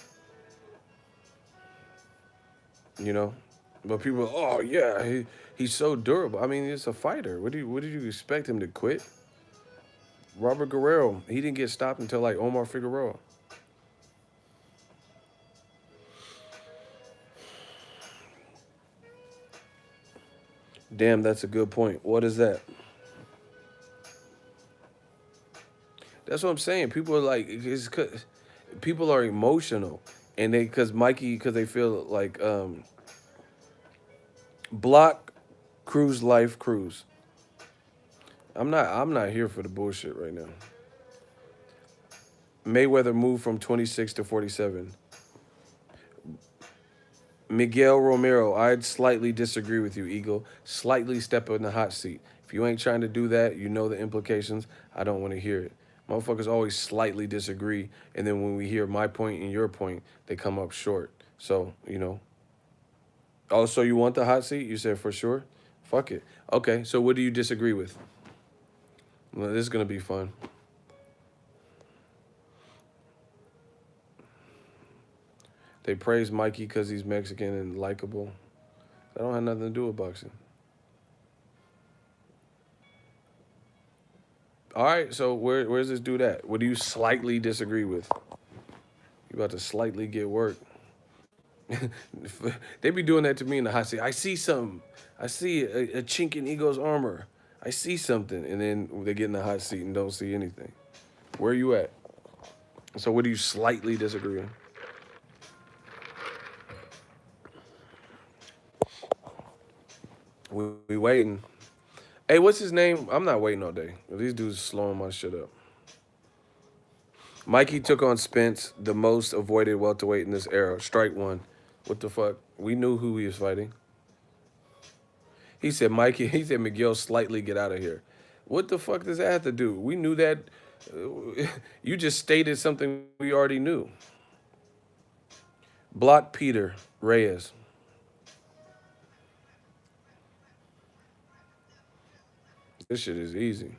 But people, oh, yeah, he's so durable. I mean, it's a fighter. What did you expect him to quit? Robert Guerrero, he didn't get stopped until, like, Omar Figueroa. Damn, that's a good point. What is that? That's what I'm saying. People are like, people are emotional, and because Mikey, because they feel like block cruise life cruise. I'm not here for the bullshit right now. Mayweather moved from 26 to 47. Miguel Romero, I'd slightly disagree with you, Eagle. Slightly step in the hot seat. If you ain't trying to do that, you know the implications. I don't want to hear it. Motherfuckers always slightly disagree, and then when we hear my point and your point, they come up short. So, you know. Oh, so you want the hot seat? You said for sure? Fuck it. Okay, so what do you disagree with? Well, this is going to be fun. They praise Mikey because he's Mexican and likable. That don't have nothing to do with boxing. All right, so where's this dude at? What do you slightly disagree with? You about to slightly get work. They be doing that to me in the hot seat. I see something. I see a chink in Ego's armor. I see something. And then they get in the hot seat and don't see anything. Where are you at? So what do you slightly disagree with? We waiting. Hey, what's his name? I'm not waiting all day. These dudes slowing my shit up. Mikey took on Spence, the most avoided welterweight in this era. Strike one. What the fuck? We knew who he was fighting. He said Mikey, he said Miguel slightly get out of here. What the fuck does that have to do? We knew that. You just stated something we already knew. Block Peter Reyes. This shit is easy.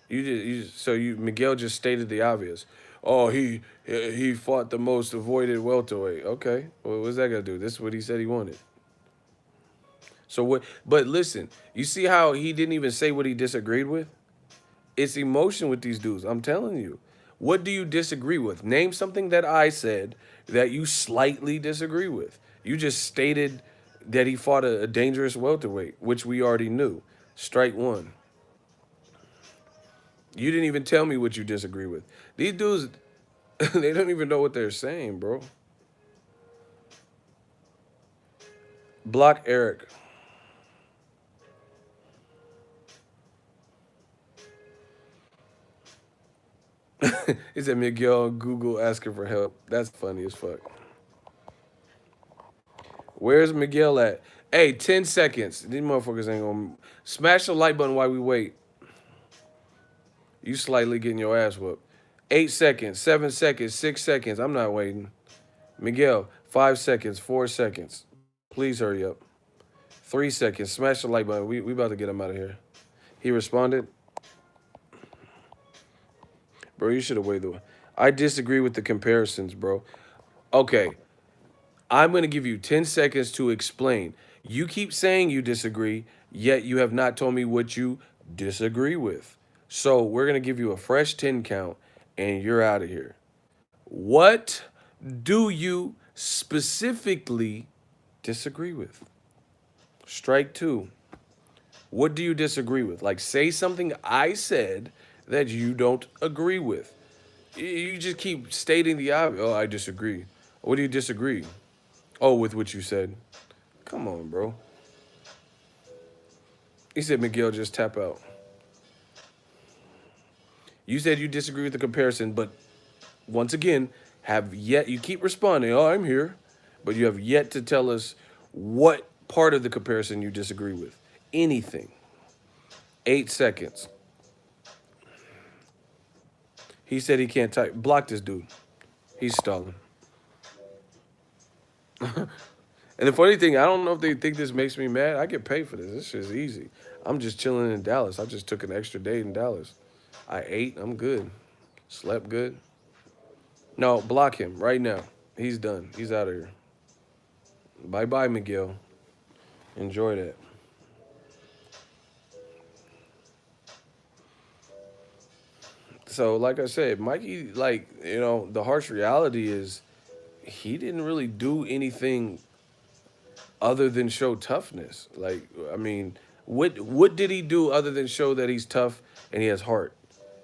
Miguel just stated the obvious. Oh, he fought the most avoided welterweight. Okay, well, what's that gonna do? This is what he said he wanted. So what? But listen, you see how he didn't even say what he disagreed with? It's emotion with these dudes. I'm telling you. What do you disagree with? Name something that I said that you slightly disagree with. You just stated that he fought a dangerous welterweight, which we already knew. Strike one. You didn't even tell me what you disagree with. These dudes, they don't even know what they're saying, bro. Block Eric. He said Miguel on Google asking for help. That's funny as fuck. Where's Miguel at? Hey, 10 seconds. These motherfuckers ain't gonna smash the like button while we wait. You slightly getting your ass whooped. 8 seconds, 7 seconds, 6 seconds. I'm not waiting. Miguel, 5 seconds, 4 seconds. Please hurry up. 3 seconds. Smash the like button. We about to get him out of here. He responded. Bro, you should have waited. I disagree with the comparisons, bro. Okay. I'm going to give you 10 seconds to explain. You keep saying you disagree, yet you have not told me what you disagree with. So we're going to give you a fresh 10 count, and you're out of here. What do you specifically disagree with? Strike two. What do you disagree with? Like, say something I said that you don't agree with. You just keep stating the obvious. Oh, I disagree. What do you disagree? Oh, with what you said. Come on, bro. He said Miguel just tap out. You said you disagree with the comparison, but once again, you keep responding, oh, I'm here, but you have yet to tell us what part of the comparison you disagree with. Anything. 8 seconds. He said he can't type. Block this dude. He's stalling. And the funny thing, I don't know if they think this makes me mad. I get paid for this. This shit's easy. I'm just chilling in Dallas. I just took an extra day in Dallas. I ate. I'm good. Slept good. No, block him right now. He's done. He's out of here. Bye-bye, Miguel. Enjoy that. So, like I said, Mikey, the harsh reality is he didn't really do anything other than show toughness. Like, I mean, what did he do other than show that he's tough and he has heart?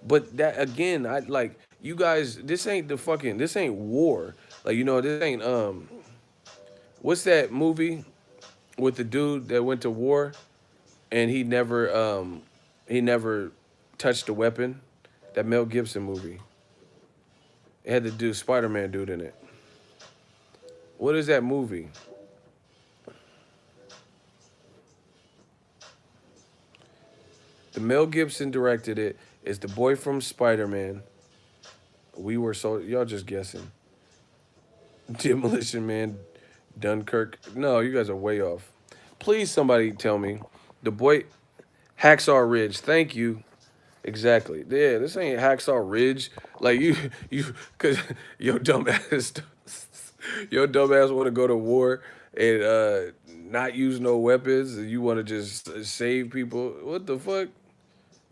But that again, I like you guys. This ain't war. Like this ain't what's that movie with the dude that went to war and he never touched a weapon. That Mel Gibson movie. It had the dude Spider-Man dude in it. What is that movie? The Mel Gibson directed it. It's the boy from Spider-Man. We were so y'all just guessing. Demolition Man, Dunkirk. No, you guys are way off. Please, somebody tell me. The boy, Hacksaw Ridge. Thank you. Exactly. Yeah, this ain't Hacksaw Ridge. Like cause your dumb ass, your dumb ass want to go to war and not use no weapons. And you want to just save people. What the fuck?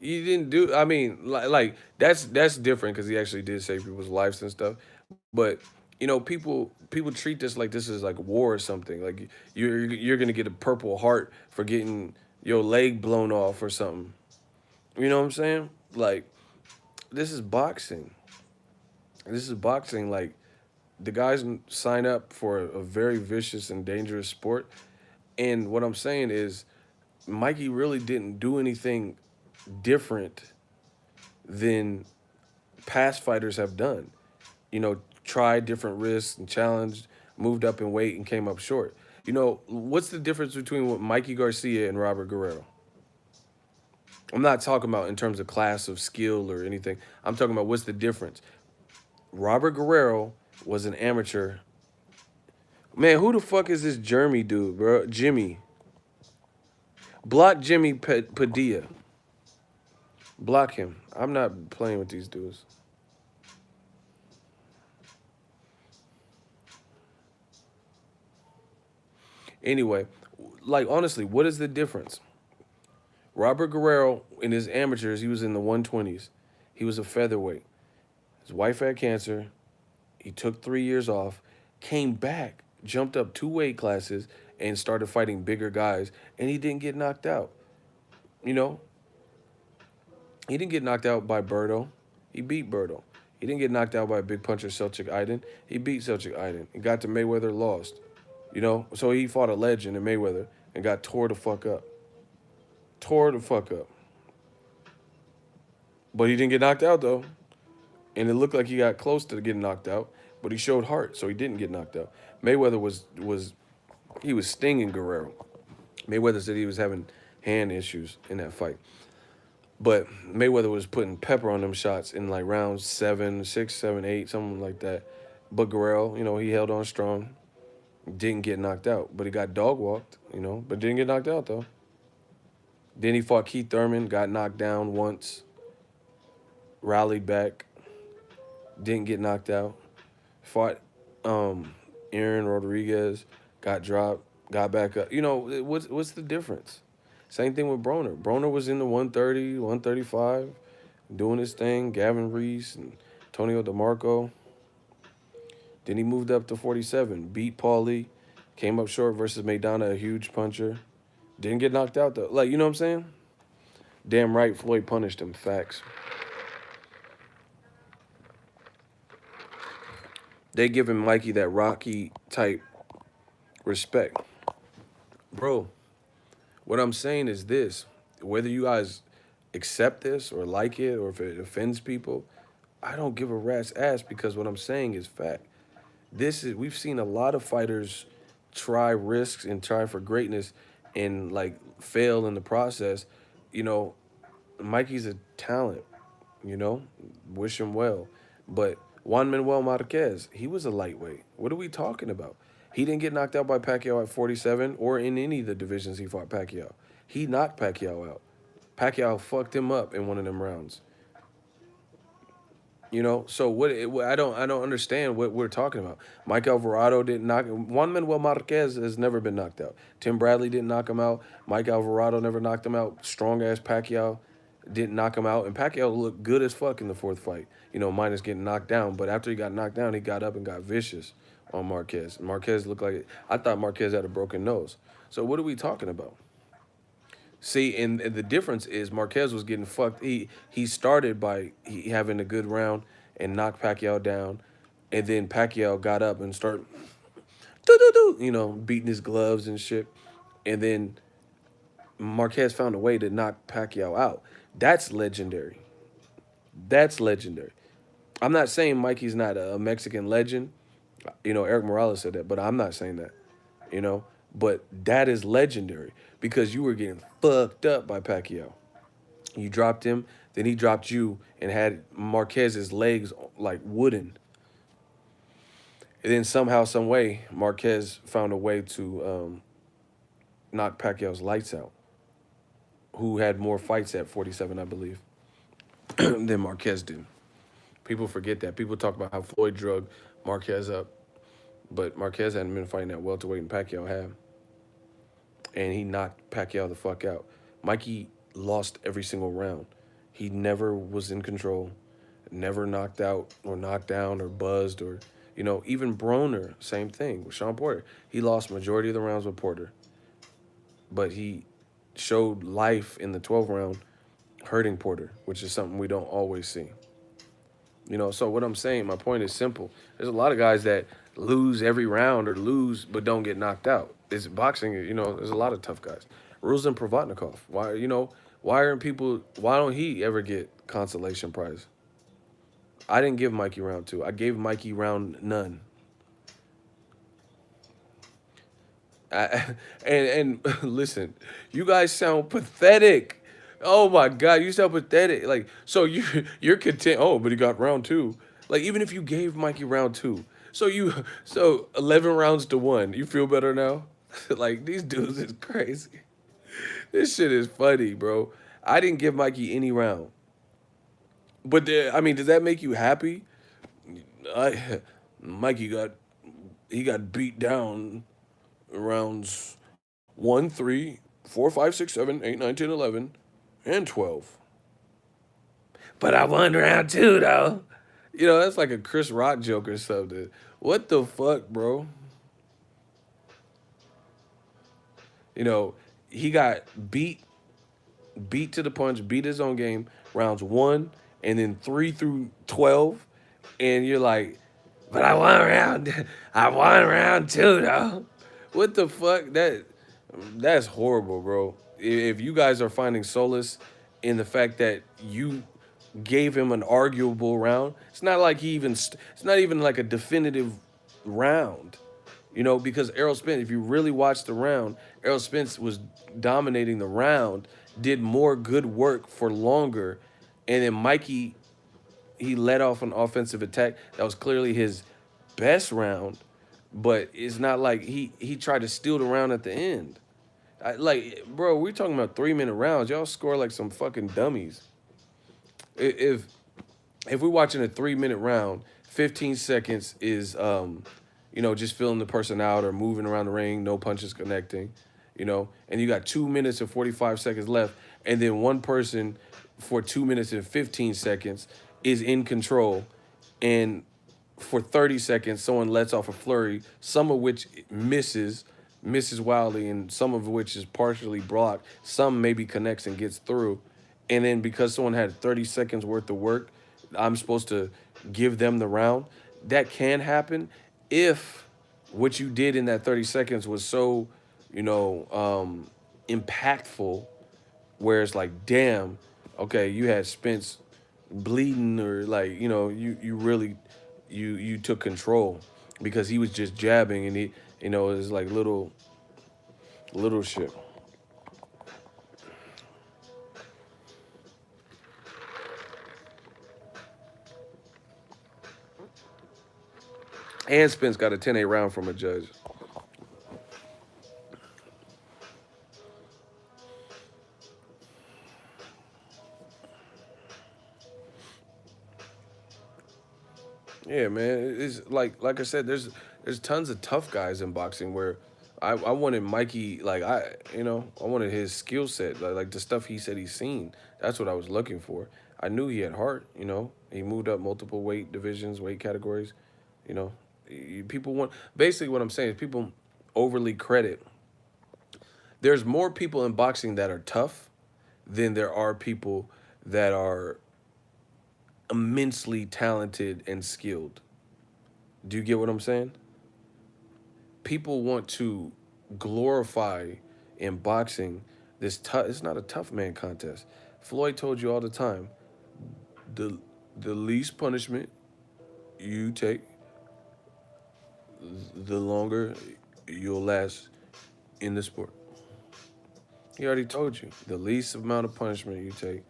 You didn't do. I mean, that's different because he actually did save people's lives and stuff. But people treat this like this is like war or something. Like you're gonna get a Purple Heart for getting your leg blown off or something. You know what I'm saying? Like this is boxing. This is boxing. Like the guys sign up for a very vicious and dangerous sport. And what I'm saying is, Mikey really didn't do anything different than past fighters have done. Tried different risks and challenged, moved up in weight and came up short. What's the difference between what Mikey Garcia and Robert Guerrero? I'm not talking about in terms of class of skill or anything. I'm talking about what's the difference. Robert Guerrero was an amateur. Man, who the fuck is this Jeremy dude, bro? Jimmy. Block Jimmy Padilla. Block him. I'm not playing with these dudes. Anyway, like honestly, what is the difference? Robert Guerrero in his amateurs, he was in the 120s. He was a featherweight. His wife had cancer. He took 3 years off, came back, jumped up 2 weight classes, and started fighting bigger guys. And he didn't get knocked out. You know, he didn't get knocked out by Berto. He beat Berto. He didn't get knocked out by a big puncher, Selçuk Aydin. He beat Selçuk Aydin. He got to Mayweather, lost. So he fought a legend in Mayweather and got tore the fuck up. Tore the fuck up. But he didn't get knocked out though. And it looked like he got close to getting knocked out, but he showed heart, so he didn't get knocked out. Mayweather was stinging Guerrero. Mayweather said he was having hand issues in that fight. But Mayweather was putting pepper on them shots in like rounds 7, 6, 7, 8, something like that. But Guerrero, he held on strong. Didn't get knocked out, but he got dog walked, but didn't get knocked out though. Then he fought Keith Thurman, got knocked down once, rallied back, didn't get knocked out. Fought Aaron Rodriguez, got dropped, got back up. What's the difference? Same thing with Broner. Broner was in the 130, 135, doing his thing. Gavin Reese and Antonio DeMarco. Then he moved up to 47, beat Paulie, came up short versus Maidana, a huge puncher. Didn't get knocked out though. Like, you know what I'm saying? Damn right, Floyd punished him. Facts. They giving Mikey that Rocky type respect. Bro, what I'm saying is this. Whether you guys accept this or like it or if it offends people, I don't give a rat's ass because what I'm saying is fact. We've seen a lot of fighters try risks and try for greatness and like fail in the process. Mikey's a talent, wish him well. But Juan Manuel Marquez, he was a lightweight. What are we talking about? He didn't get knocked out by Pacquiao at 47 or in any of the divisions he fought Pacquiao. He knocked Pacquiao out. Pacquiao fucked him up in one of them rounds. So I don't understand what we're talking about. Mike Alvarado didn't knock him. Juan Manuel Marquez has never been knocked out. Tim Bradley didn't knock him out. Mike Alvarado never knocked him out. Strong ass Pacquiao didn't knock him out. And Pacquiao looked good as fuck in the fourth fight. Minus getting knocked down. But after he got knocked down, he got up and got vicious on Marquez. Marquez looked like I thought Marquez had a broken nose. So what are we talking about? See, and the difference is Marquez was getting fucked. He started by having a good round and knocked Pacquiao down, and then Pacquiao got up and started beating his gloves and shit, and then Marquez found a way to knock Pacquiao out. That's legendary. That's legendary. I'm not saying Mikey's not a Mexican legend. Eric Morales said that, but I'm not saying that. You know, but that is legendary because you were getting fucked up by Pacquiao. You dropped him, then he dropped you and had Marquez's legs like wooden. And then somehow, some way, Marquez found a way to knock Pacquiao's lights out, who had more fights at 47, I believe, than Marquez did. People forget that. People talk about how Floyd drug Marquez up, but Marquez hadn't been fighting at welterweight, and Pacquiao had, and he knocked Pacquiao the fuck out. Mikey lost every single round. He never was in control, never knocked out or knocked down or buzzed or, even Broner, same thing with Sean Porter. He lost majority of the rounds with Porter, but he showed life in the 12th round hurting Porter, which is something we don't always see. So what I'm saying, my point is simple. There's a lot of guys that lose every round or lose but don't get knocked out. It's boxing, there's a lot of tough guys. Ruslan Provodnikov. Why don't he ever get consolation prize? I didn't give Mikey round two. I gave Mikey round none. And listen, you guys sound pathetic. Oh my God, you sound pathetic. Like, so you're content. Oh, but he got round two. Like, even if you gave Mikey round two, so 11 rounds to one, you feel better now? Like, these dudes is crazy. This shit is funny, bro. I didn't give Mikey any round, but I mean, does that make you happy? I Mikey got beat down rounds 1, 3, 4, 5, 6, 7, 8, 9, 10, 11, and 12. But I won round two, though. That's like a Chris Rock joke or something. What the fuck, bro? You know, he got beat to the punch, beat his own game, rounds 1, and then 3 through 12. And you're like, but I won round two, though. What the fuck? That's horrible, bro. If you guys are finding solace in the fact that you gave him an arguable round, it's not like it's not even like a definitive round. Because Errol Spence, if you really watch the round, Errol Spence was dominating the round, did more good work for longer, and then Mikey, he let off an offensive attack that was clearly his best round, but it's not like he tried to steal the round at the end. Bro, we're talking about 3-minute rounds. Y'all score like some fucking dummies. If we're watching a 3-minute round, 15 seconds is just filling the person out or moving around the ring, no punches connecting, and you got 2 minutes and 45 seconds left, and then one person for 2 minutes and 15 seconds is in control, and for 30 seconds someone lets off a flurry, some of which misses wildly, and some of which is partially blocked, some maybe connects and gets through, and then because someone had 30 seconds worth of work, I'm supposed to give them the round. That can happen if what you did in that 30 seconds was so, impactful, where it's like, damn, okay, you had Spence bleeding, or like, you really, you took control, because he was just jabbing, and he, it was like little shit. And Spence got a 10-8 round from a judge. Yeah, man. It's like I said, there's tons of tough guys in boxing where I wanted Mikey, like I wanted his skill set, like the stuff he said he's seen. That's what I was looking for. I knew he had heart. He moved up multiple weight divisions, weight categories, you know. People want, basically what I'm saying is people overly credit There's more people in boxing that are tough than there are people that are immensely talented and skilled. Do you get what I'm saying? People want to glorify in boxing this tough. It's not a tough man contest. Floyd told you all the time, the the least punishment you take, the longer you'll last in the sport. He already told you the least amount of punishment you take,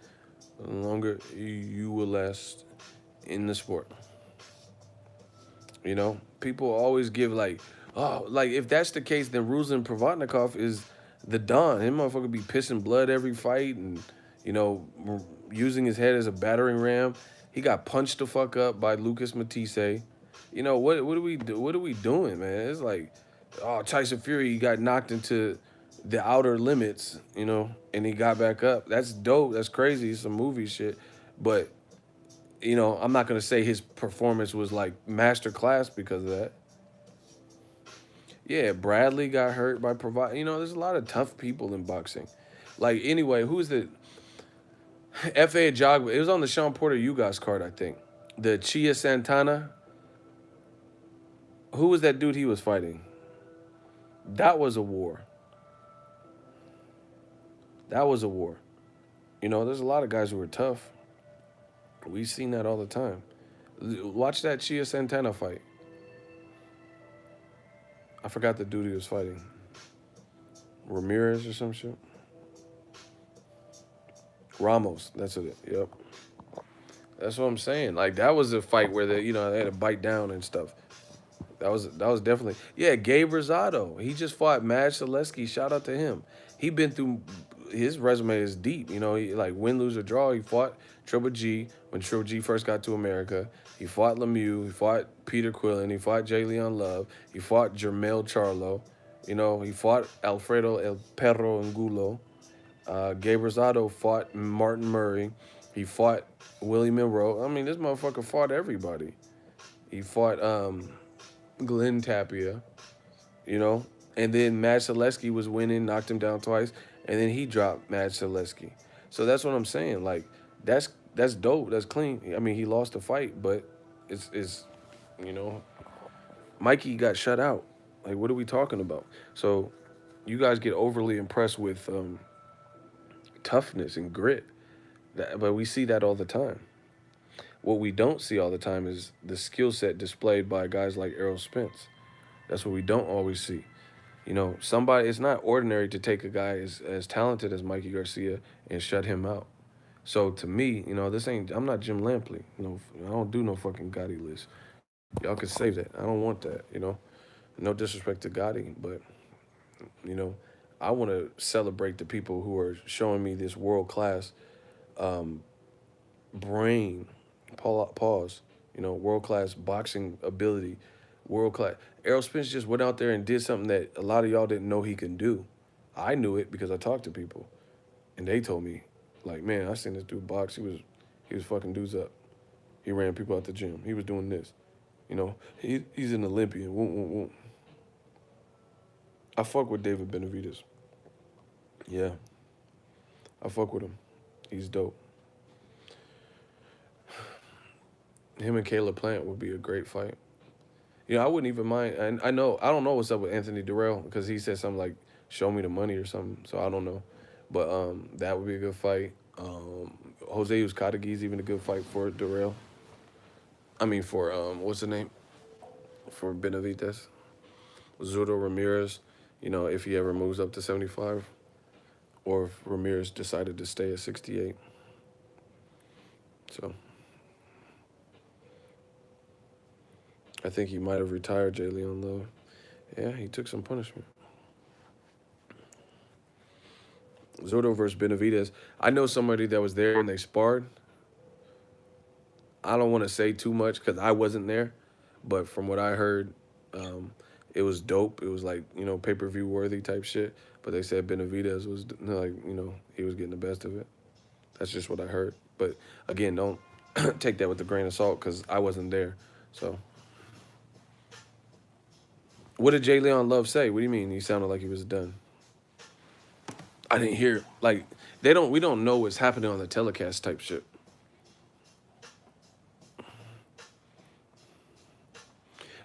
the longer you will last in the sport. You know, people always give like, oh, like if that's the case, then Ruslan Provodnikov is the Don. Him motherfucker be pissing blood every fight, and you know, using his head as a battering ram. He got punched the fuck up by Lucas Matisse. You know what do we do? What are we doing, man? It's like, oh, Tyson Fury got knocked into the outer limits, you know, and he got back up. That's dope. That's crazy. It's some movie shit, but you know, I'm not gonna say his performance was like master class because of that. Yeah, Bradley got hurt by provide. You know, there's a lot of tough people in boxing. Like anyway, who's the F.A. Jogba? It was on the Sean Porter Ugas card, I think. The Chia Santana. Who was that dude he was fighting? That was a war. That was a war. You know, there's a lot of guys who are tough. We've seen that all the time. Watch that Chia Santana fight. I forgot the dude he was fighting. Ramirez or some shit. Ramos, that's it. Yep. That's what I'm saying. Like that was a fight where they had to bite down and stuff. That was definitely Gabe Rosado. He just fought Mad Selesky. Shout out to him. He been through his resume is deep. You know, he like win, lose or draw. He fought Triple G when Triple G first got to America. He fought Lemieux. He fought Peter Quillen. He fought J. Leon Love. He fought Jermel Charlo. You know, he fought Alfredo El Perro Angulo. Gabe Rosado fought Martin Murray. He fought Willie Monroe. I mean, this motherfucker fought everybody. He fought Glenn Tapia, you know. And then Matt Selesky was winning, knocked him down twice, and then he dropped Matt Selesky. So that's what I'm saying. Like, that's dope. That's clean. I mean, he lost the fight, but it's you know, Mikey got shut out. Like, what are we talking about? So you guys get overly impressed with toughness and grit, but we see that all the time. What we don't see all the time is the skill set displayed by guys like Errol Spence. That's what we don't always see. You know, it's not ordinary to take a guy as talented as Mikey Garcia and shut him out. So to me, you know, I'm not Jim Lampley. You know, I don't do no fucking Gotti list. Y'all can save that. I don't want that, you know. No disrespect to Gotti, but, you know, I want to celebrate the people who are showing me this world-class brain, pause, you know, world-class boxing ability, world-class. Errol Spence just went out there and did something that a lot of y'all didn't know he can do. I knew it because I talked to people, and they told me, like, man, I seen this dude box. He was fucking dudes up. He ran people out the gym. He was doing this. You know, he's an Olympian. Woo, woo, woo. I fuck with David Benavidez. Yeah, I fuck with him. He's dope. Him and Caleb Plant would be a great fight. You know, I wouldn't even mind. And I don't know what's up with Anthony Durrell because he said something like, "Show me the money" or something. So I don't know, but that would be a good fight. Jose Uzcategui is even a good fight for Durrell. I mean, for what's the name? For Benavidez, Zurdo Ramirez. You know, if he ever moves up to 75, or if Ramirez decided to stay at 68. So I think he might have retired J. Leon Love. Yeah, he took some punishment. Zurdo versus Benavidez. I know somebody that was there and they sparred. I don't want to say too much because I wasn't there, but from what I heard, it was dope. It was like, you know, pay-per-view worthy type shit. But they said Benavidez was like, you know, he was getting the best of it. That's just what I heard. But again, don't take that with a grain of salt because I wasn't there. So, what did J. Leon Love say? What do you mean? He sounded like he was done. I didn't hear like we don't know what's happening on the telecast type shit.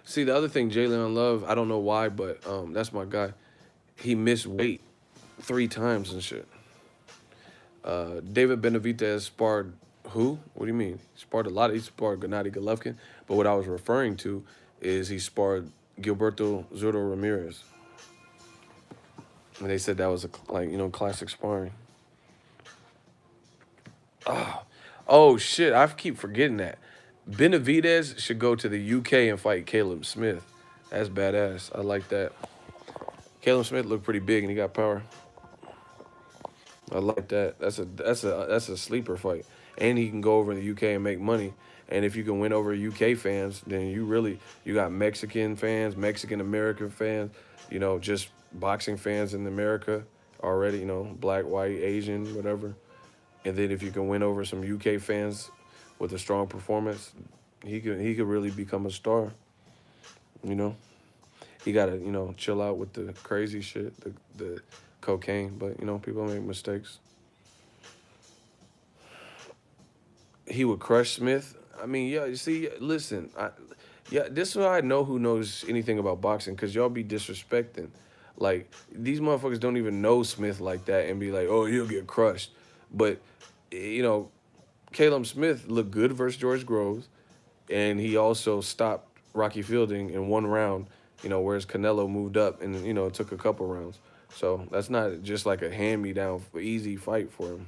See the other thing, Jalen Love, I don't know why, but that's my guy. He missed weight 3 times and shit. David Benavidez sparred who? What do you mean? He sparred a lot. He sparred Gennady Golovkin, but what I was referring to is he sparred Gilberto Zurdo Ramirez, and they said that was a classic sparring. Oh shit! I keep forgetting that. Benavidez should go to the UK and fight Caleb Smith. That's badass. I like that. Caleb Smith looked pretty big and he got power. I like that. That's a sleeper fight, and he can go over in the UK and make money. And if you can win over UK fans, then you got Mexican fans, Mexican American fans, just boxing fans in America already. Black, white, Asian, whatever. And then if you can win over some UK fans with a strong performance, he could really become a star. You know, he gotta chill out with the crazy shit, the cocaine. But people make mistakes. He would crush Smith. I mean, yeah. You see, listen, yeah, this is why I know who knows anything about boxing because y'all be disrespecting. Like these motherfuckers don't even know Smith like that and be like, oh, he'll get crushed. But you know, Caleb Smith looked good versus George Groves, and he also stopped Rocky Fielding in 1 round. Whereas Canelo moved up and took a couple rounds. So that's not just like a hand me down for easy fight for him.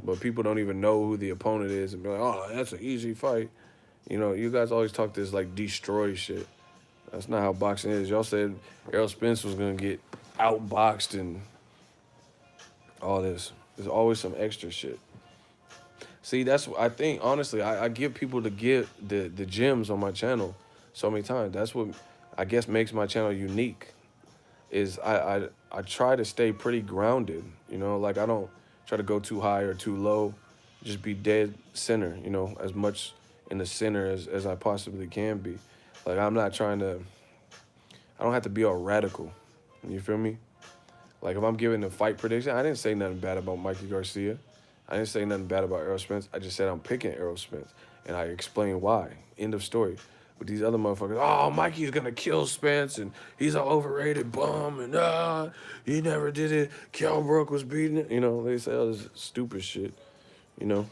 But people don't even know who the opponent is and be like, oh, that's an easy fight. You guys always talk this like destroy shit. That's not how boxing is. Y'all said Errol Spence was gonna get outboxed and all this. There's always some extra shit. See, that's I think honestly, I give people to get the gems on my channel so many times. That's what I guess makes my channel unique. Is I try to stay pretty grounded. Like I don't try to go too high or too low. Just be dead center. As much in the center as I possibly can be. Like I'm not trying to. I don't have to be all radical. You feel me? Like if I'm giving a fight prediction, I didn't say nothing bad about Mikey Garcia. I didn't say nothing bad about Errol Spence. I just said I'm picking Errol Spence, and I explained why. End of story. But these other motherfuckers, oh, Mikey's gonna kill Spence, and he's an overrated bum, and he never did it. Kell Brook was beating it. They say all this stupid shit. You know.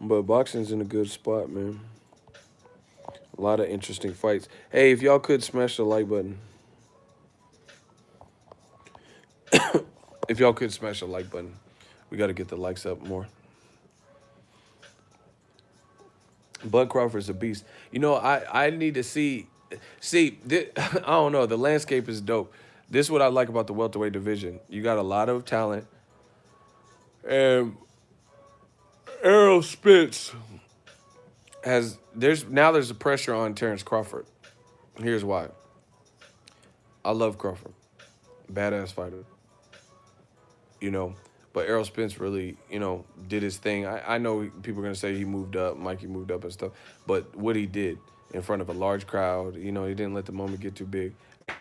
But boxing's in a good spot, man. A lot of interesting fights. Hey, if y'all could smash the like button. If y'all could smash the like button. We got to get the likes up more. Bud Crawford's a beast. I need to see. I don't know. The landscape is dope. This is what I like about the welterweight division. You got a lot of talent. And Errol Spence there's a pressure on Terrence Crawford. Here's why. I love Crawford. Badass fighter. But Errol Spence really, did his thing. I know people are going to say he moved up, Mikey moved up and stuff, but what he did in front of a large crowd, he didn't let the moment get too big,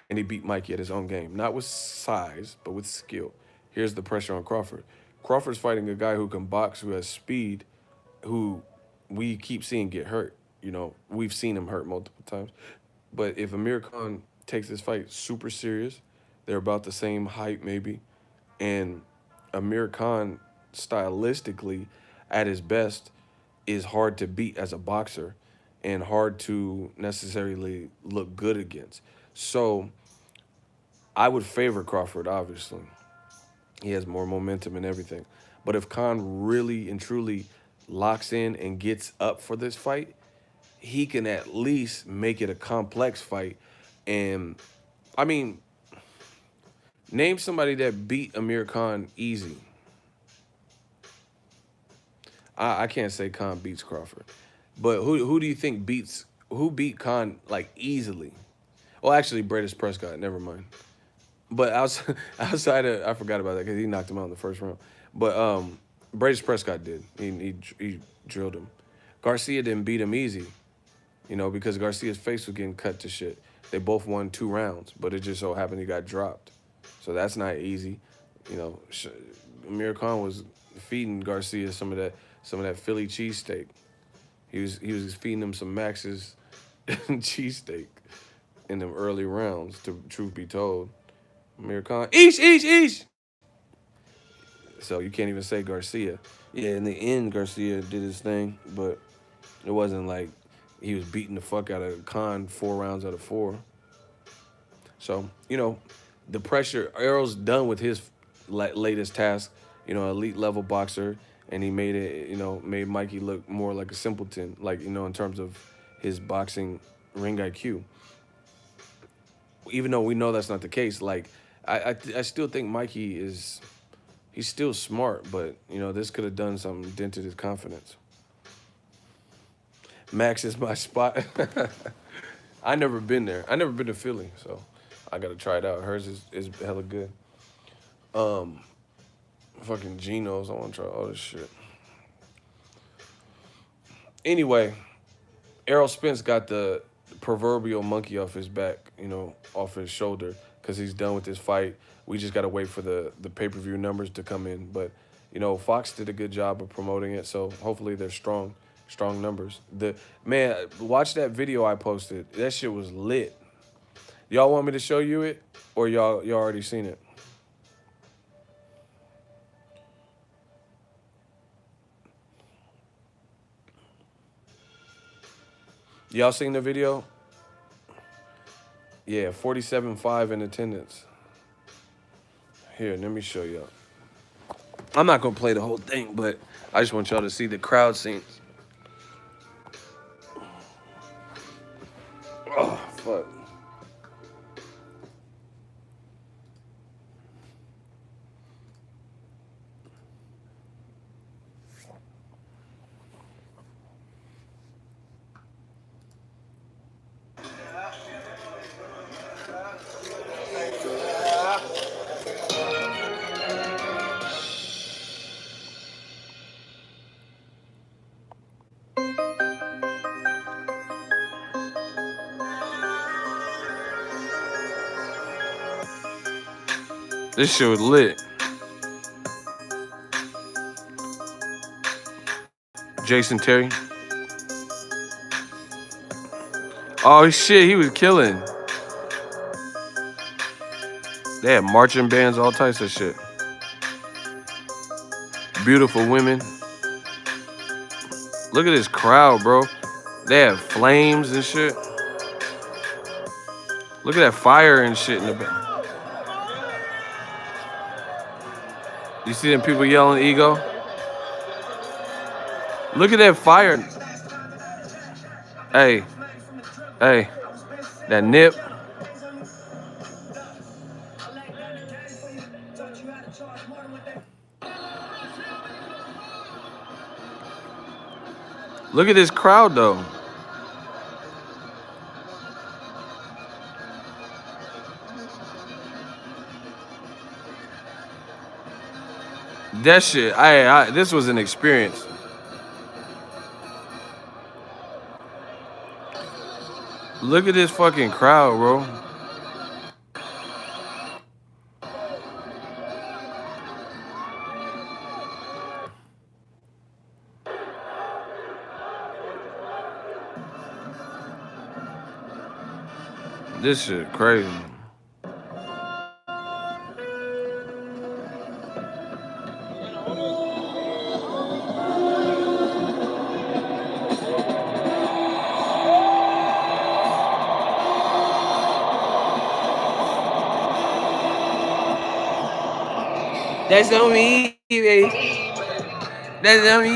and he beat Mikey at his own game. Not with size, but with skill. Here's the pressure on Crawford. Crawford's fighting a guy who can box, who has speed, who we keep seeing get hurt. We've seen him hurt multiple times. But if Amir Khan takes this fight super serious, they're about the same height maybe, and Amir Khan, stylistically, at his best, is hard to beat as a boxer and hard to necessarily look good against. So I would favor Crawford, obviously. He has more momentum and everything. But if Khan really and truly locks in and gets up for this fight, he can at least make it a complex fight. And, I mean, name somebody that beat Amir Khan easy. I can't say Khan beats Crawford, but who do you think who beat Khan like easily? Well, actually, Bradis Prescott. Never mind. But outside of I forgot about that because he knocked him out in the first round. But Bradis Prescott did. He drilled him. Garcia didn't beat him easy, because Garcia's face was getting cut to shit. They both won 2 rounds, but it just so happened he got dropped. So that's not easy. Amir Khan was feeding Garcia some of that Philly cheesesteak. He was feeding him some Max's cheesesteak in them early rounds. To truth be told, Amir Khan, eesh. So you can't even say Garcia. Yeah, in the end, Garcia did his thing, but it wasn't like he was beating the fuck out of Khan 4 rounds out of 4. So, the pressure, Errol's done with his latest task, elite level boxer, and he made it, made Mikey look more like a simpleton, like, in terms of his boxing ring IQ. Even though we know that's not the case, like, I still think Mikey he's still smart, but, this could have done something, dented his confidence. Max is my spot. I never been there. I never been to Philly, so I gotta try it out. Hers is hella good. Fucking Geno's. I want to try all this shit. Anyway, Errol Spence got the proverbial monkey off his back, off his shoulder, because he's done with this fight. We just got to wait for the pay-per-view numbers to come in. But, Fox did a good job of promoting it, so hopefully they're strong numbers. Man, watch that video I posted. That shit was lit. Y'all want me to show you it, or y'all already seen it? Y'all seen the video? Yeah, 47.5 in attendance. Here, let me show y'all. I'm not going to play the whole thing, but I just want y'all to see the crowd scenes. Oh, fuck. This shit was lit. Jason Terry. Oh, shit, he was killing. They had marching bands, all types of shit. Beautiful women. Look at this crowd, bro. They have flames and shit. Look at that fire and shit in the back. You see them people yelling ego? Look at that fire. Hey, that nip. Look at this crowd, though. That shit, this was an experience. Look at this fucking crowd, bro. This shit crazy. That's on me, baby. That's on me.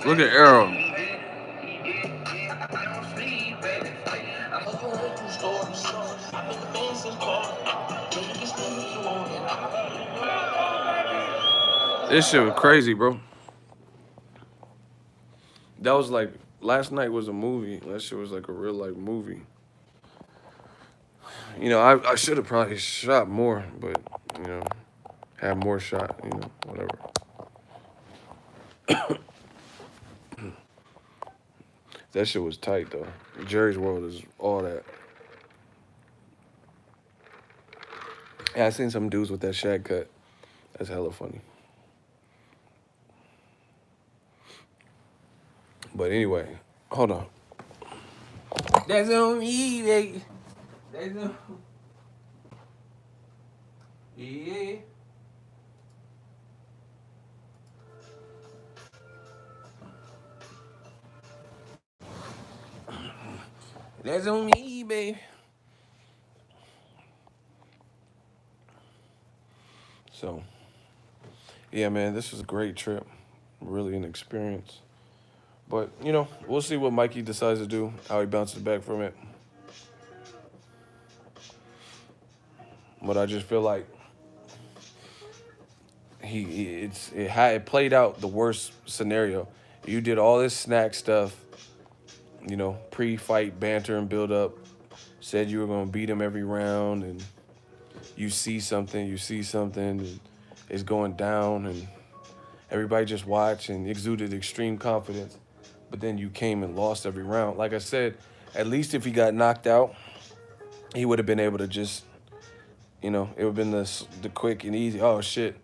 Look at Errol. This shit was crazy, bro. That was like last night was a movie. That shit was like a real life movie. You know, I should have probably shot more, but you know, had more shot. You know, whatever. That shit was tight though. Jerry's World is all that. Yeah, I seen some dudes with that shag cut. That's hella funny. But anyway, hold on. That's on me, baby. That's on. Yeah. That's on me, baby. So, yeah, man, this was a great trip. Really an experience. But, you know, we'll see what Mikey decides to do, how he bounces back from it. But I just feel like it played out the worst scenario. You did all this snack stuff, you know, pre-fight banter and build up. Said you were gonna beat him every round, and you see something, and it's going down, and everybody just watched and exuded extreme confidence. But then you came and lost every round. Like I said, at least if he got knocked out, he would have been able to just, you know, it would have been the quick and easy. Oh shit,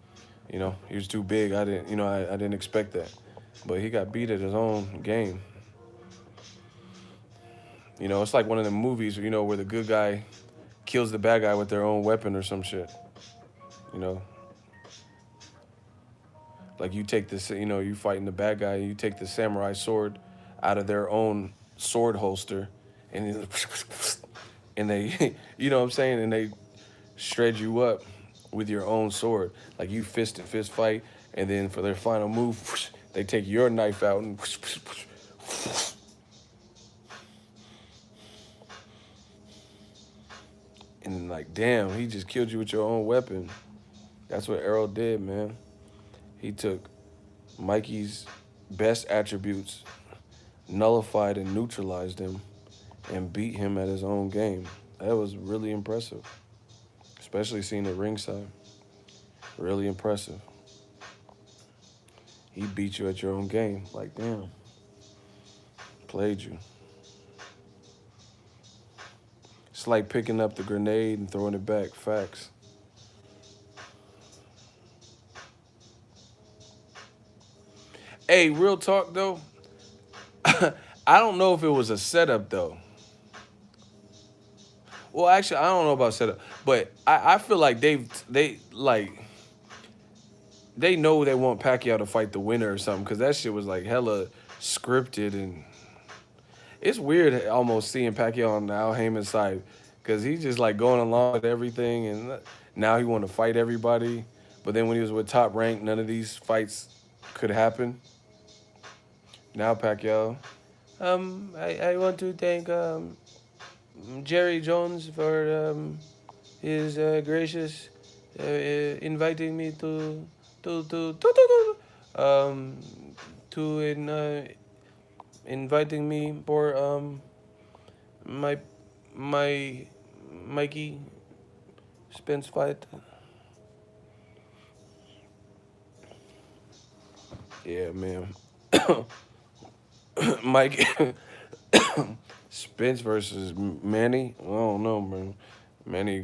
you know, he was too big. I didn't expect that. But he got beat at his own game. You know, it's like one of the movies, you know, where the good guy kills the bad guy with their own weapon or some shit. You know, like you take this, you know, you fighting the bad guy, you take the samurai sword out of their own sword holster, and and they, you know what I'm saying, and they shred you up with your own sword, like you fist fight, and then for their final move, they take your knife out and. And like, damn, he just killed you with your own weapon. That's what Errol did, man. He took Mikey's best attributes, nullified and neutralized him, and beat him at his own game. That was really impressive, especially seeing it ringside. Really impressive. He beat you at your own game. Like, damn, played you. It's like picking up the grenade and throwing it back. Facts. Hey, real talk though. I don't know if it was a setup though. Well, actually, I don't know about setup, but I feel like they know they want Pacquiao to fight the winner or something, because that shit was like hella scripted, and it's weird almost seeing Pacquiao on the Al Heyman side, because he's just like going along with everything, and now he want to fight everybody, but then when he was with Top Rank, none of these fights could happen. Now Pacquiao, I want to thank Jerry Jones for his gracious inviting me um to inviting me for my my Mikey Spence fight. Yeah, man. Mike Spence versus Manny. I don't know, man. Manny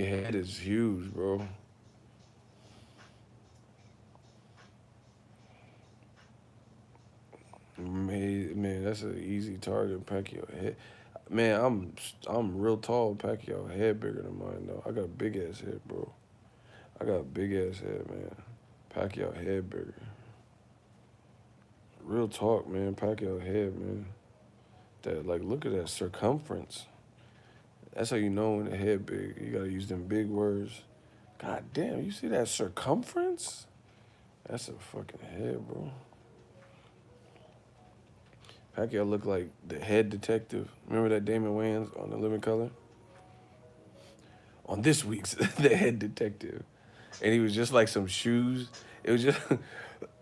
head is huge, bro. Man, that's an easy target. Pacquiao head. Man, I'm real tall. Pacquiao head bigger than mine though. I got a big ass head, bro. I got a big ass head, man. Pacquiao head bigger. Real talk, man. Pacquiao head, man. That like, look at that circumference. That's how you know when the head big. You gotta use them big words. God damn, you see that circumference? That's a fucking head, bro. Pacquiao looked like the head detective. Remember that Damon Wayans on The Living Color? on this week's The Head Detective. And he was just like some shoes. It was just,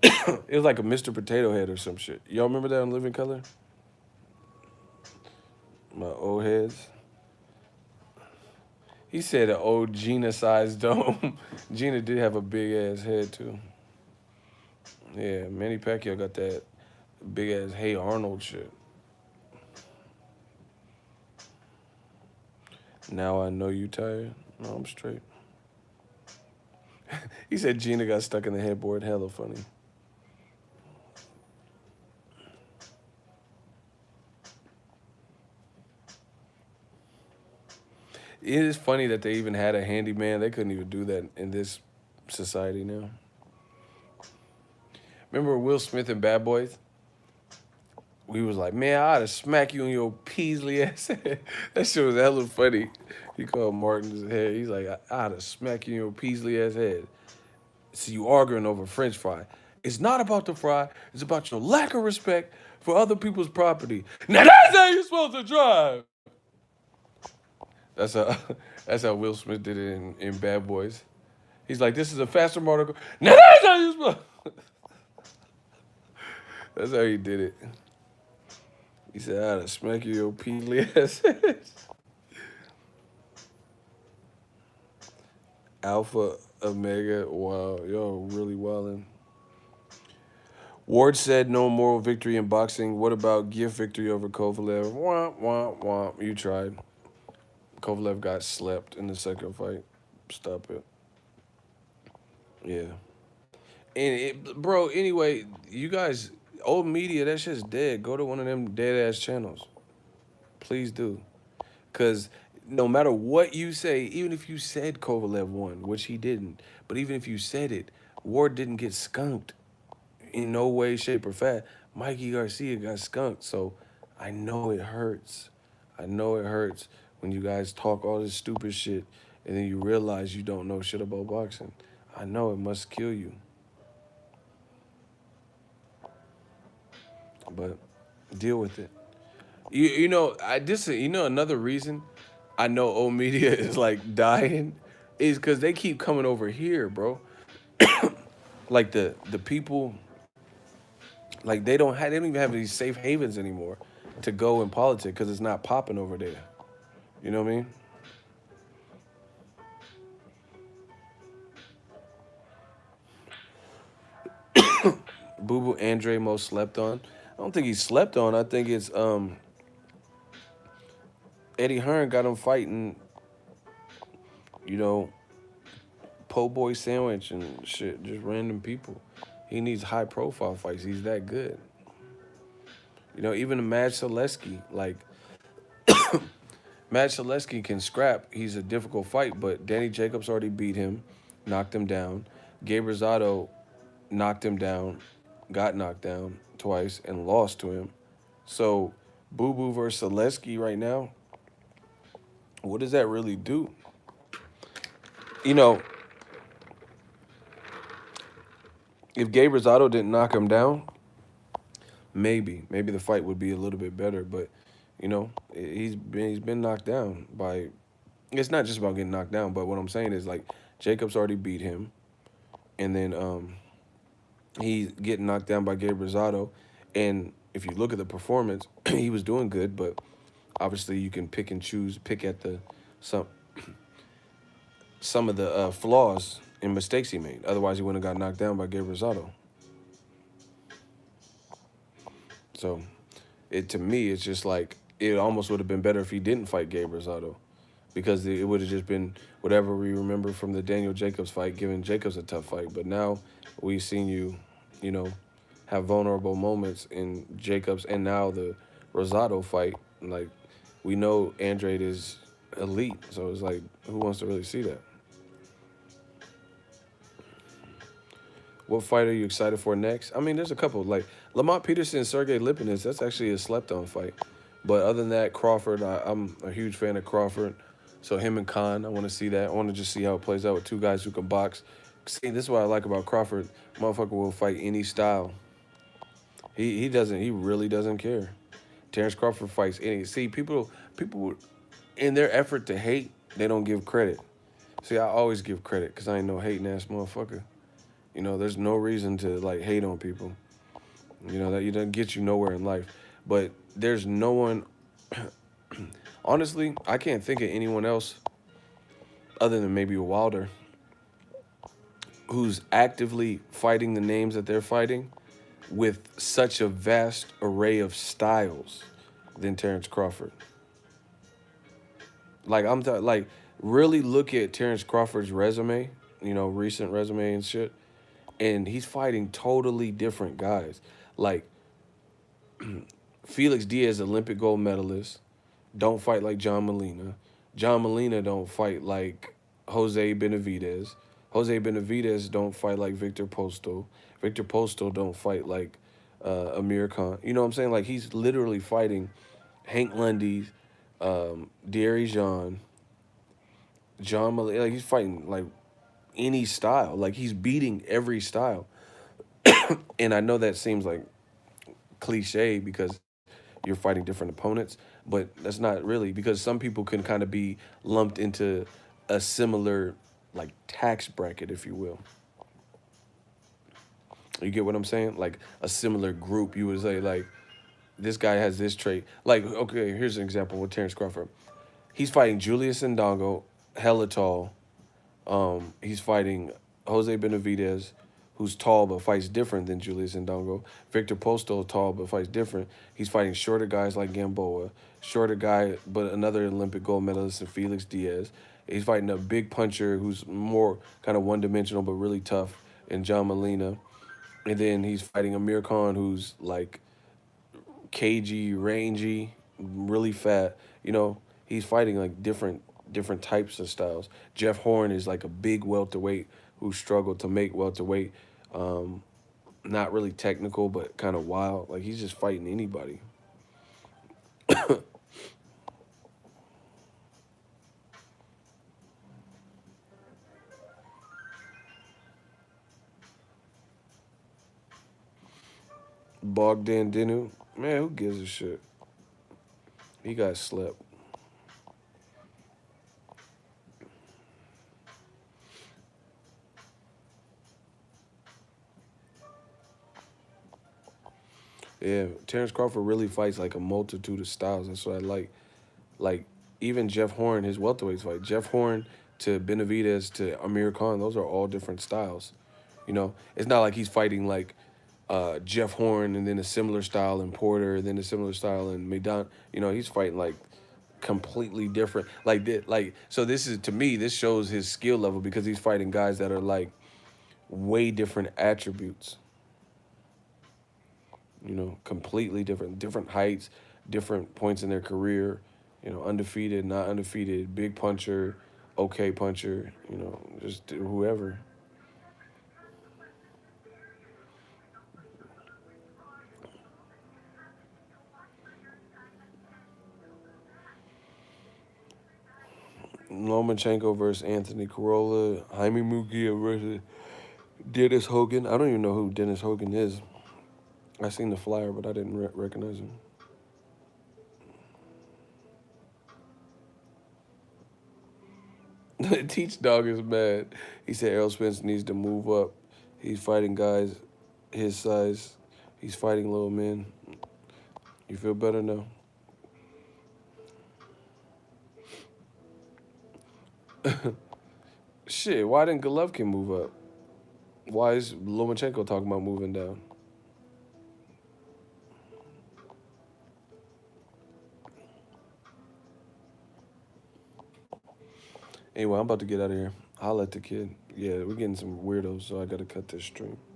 it was like a Mr. Potato Head or some shit. Y'all remember that on Living Color? My old heads. He said an old Gina-sized dome. Gina did have a big ass head too. Yeah, Manny Pacquiao got that big ass Hey Arnold shit. Now I know you tired. No, I'm straight. He said Gina got stuck in the headboard. Hella funny. It is funny that they even had a handyman. They couldn't even do that in this society now. Remember Will Smith and Bad Boys? We was like, man, I ought to smack you in your Peasley ass head. That shit was hella funny. He called Martin's head. He's like, I ought to smack you in your Peasley ass head. So you arguing over French fry. It's not about the fry. It's about your lack of respect for other people's property. Now that's how you're supposed to drive. That's how that's how Will Smith did it in Bad Boys. He's like, this is a faster motor. Now that's how you're supposed. That's how he did it. He said, I ought to smack you your Peasley ass. Alpha, Omega, wow, y'all really wildin'. Ward said no moral victory in boxing. What about gift victory over Kovalev? Womp, womp, womp. You tried. Kovalev got slept in the second fight. Stop it. Yeah. Bro, anyway, you guys, old media, that shit's dead. Go to one of them dead-ass channels. Please do. Because no matter what you say, even if you said Kovalev won, which he didn't, but even if you said it, Ward didn't get skunked in no way, shape, or fashion. Mikey Garcia got skunked, so I know it hurts. I know it hurts when you guys talk all this stupid shit and then you realize you don't know shit about boxing. I know it must kill you. But deal with it. You know, another reason I know old media is like dying is because they keep coming over here, bro. Like the people, like they don't even have these safe havens anymore to go in politics because it's not popping over there. You know what I mean? Boo Boo Andre most slept on. I don't think he slept on. I think it's Eddie Hearn got him fighting, you know, po' boy sandwich and shit, just random people. He needs high profile fights. He's that good. You know, even Mad Selesky, like Mad Selesky can scrap. He's a difficult fight, but Danny Jacobs already beat him, knocked him down. Gabe Rosado knocked him down, got knocked down twice, and lost to him. So, Boo Boo versus Selesky right now, what does that really do? You know, if Gabe Rosado didn't knock him down, maybe the fight would be a little bit better. But you know, he's been knocked down by. It's not just about getting knocked down, but what I'm saying is like Jacobs already beat him, and then he's getting knocked down by Gabe Rosado, and if you look at the performance, he was doing good, but obviously you can pick and choose, pick at the some of the flaws and mistakes he made. Otherwise, he wouldn't have got knocked down by Gabe Rosado. So, to me, it's just like it almost would have been better if he didn't fight Gabe Rosado, because it would have just been whatever we remember from the Daniel Jacobs fight, giving Jacobs a tough fight. But now we've seen you know, have vulnerable moments in Jacobs and now the Rosado fight. Like, we know Andrade is elite, so it's like, who wants to really see that? What fight are you excited for next? I mean, there's a couple. Like, Lamont Peterson and Sergey Lipinets, that's actually a slept-on fight. But other than that, Crawford, I'm a huge fan of Crawford. So him and Khan, I want to see that. I want to just see how it plays out with two guys who can box. See, this is what I like about Crawford. Motherfucker will fight any style. He really doesn't care. Terrence Crawford fights any. See, people in their effort to hate, they don't give credit. See, I always give credit because I ain't no hating ass motherfucker. You know, there's no reason to like hate on people. You know, that you doesn't get you nowhere in life. But there's no one honestly, I can't think of anyone else other than maybe Wilder who's actively fighting the names that they're fighting with such a vast array of styles than Terrence Crawford. Like really look at Terrence Crawford's resume, you know, recent resume and shit, and he's fighting totally different guys. Like Felix Diaz, Olympic gold medalist, don't fight like John Molina. John Molina don't fight like Jose Benavidez. Jose Benavidez don't fight like Victor Postol. Victor Postol don't fight like Amir Khan. You know what I'm saying? Like he's literally fighting Hank Lundy, Derry John Molina. Like he's fighting like any style. Like he's beating every style. And I know that seems like cliche because you're fighting different opponents, but that's not really because some people can kind of be lumped into a similar like tax bracket, if you will. You get what I'm saying? Like a similar group. You would say like this guy has this trait. Like okay, here's an example with Terrence Crawford. He's fighting Julius Ndongo, hella tall. He's fighting Jose Benavidez, who's tall but fights different than Julius Ndongo. Victor Postol, tall but fights different. He's fighting shorter guys like Gamboa, shorter guy but another Olympic gold medalist in Felix Diaz. He's fighting a big puncher who's more kind of one-dimensional but really tough in John Molina. And then he's fighting Amir Khan, who's like cagey, rangy, really fat. You know, he's fighting like different types of styles. Jeff Horn is like a big welterweight who struggled to make welterweight. Um, Not really technical, but kind of wild. Like he's just fighting anybody. Bogdan Dinu, man, who gives a shit? He got slept. Yeah, Terrence Crawford really fights like a multitude of styles. That's what I like. Like even Jeff Horn, his welterweights fight. Jeff Horn to Benavidez to Amir Khan, those are all different styles. You know, it's not like he's fighting like Jeff Horn and then a similar style in Porter, then a similar style in Medan. You know, he's fighting like completely different. Like so this is to me this shows his skill level because he's fighting guys that are like way different attributes. You know, completely different heights, different points in their career. You know, undefeated, not undefeated, big puncher, okay puncher. You know, just whoever. Lomachenko versus Anthony Corolla, Jaime Mugia versus Dennis Hogan. I don't even know who Dennis Hogan is. I seen the flyer, but I didn't recognize him. Teach Dog is mad. He said Errol Spence needs to move up. He's fighting guys his size. He's fighting little men. You feel better now? Shit, why didn't Golovkin move up? Why is Lomachenko talking about moving down? Anyway, I'm about to get out of here. I'll let the kid. Yeah, we're getting some weirdos, so I gotta cut this stream.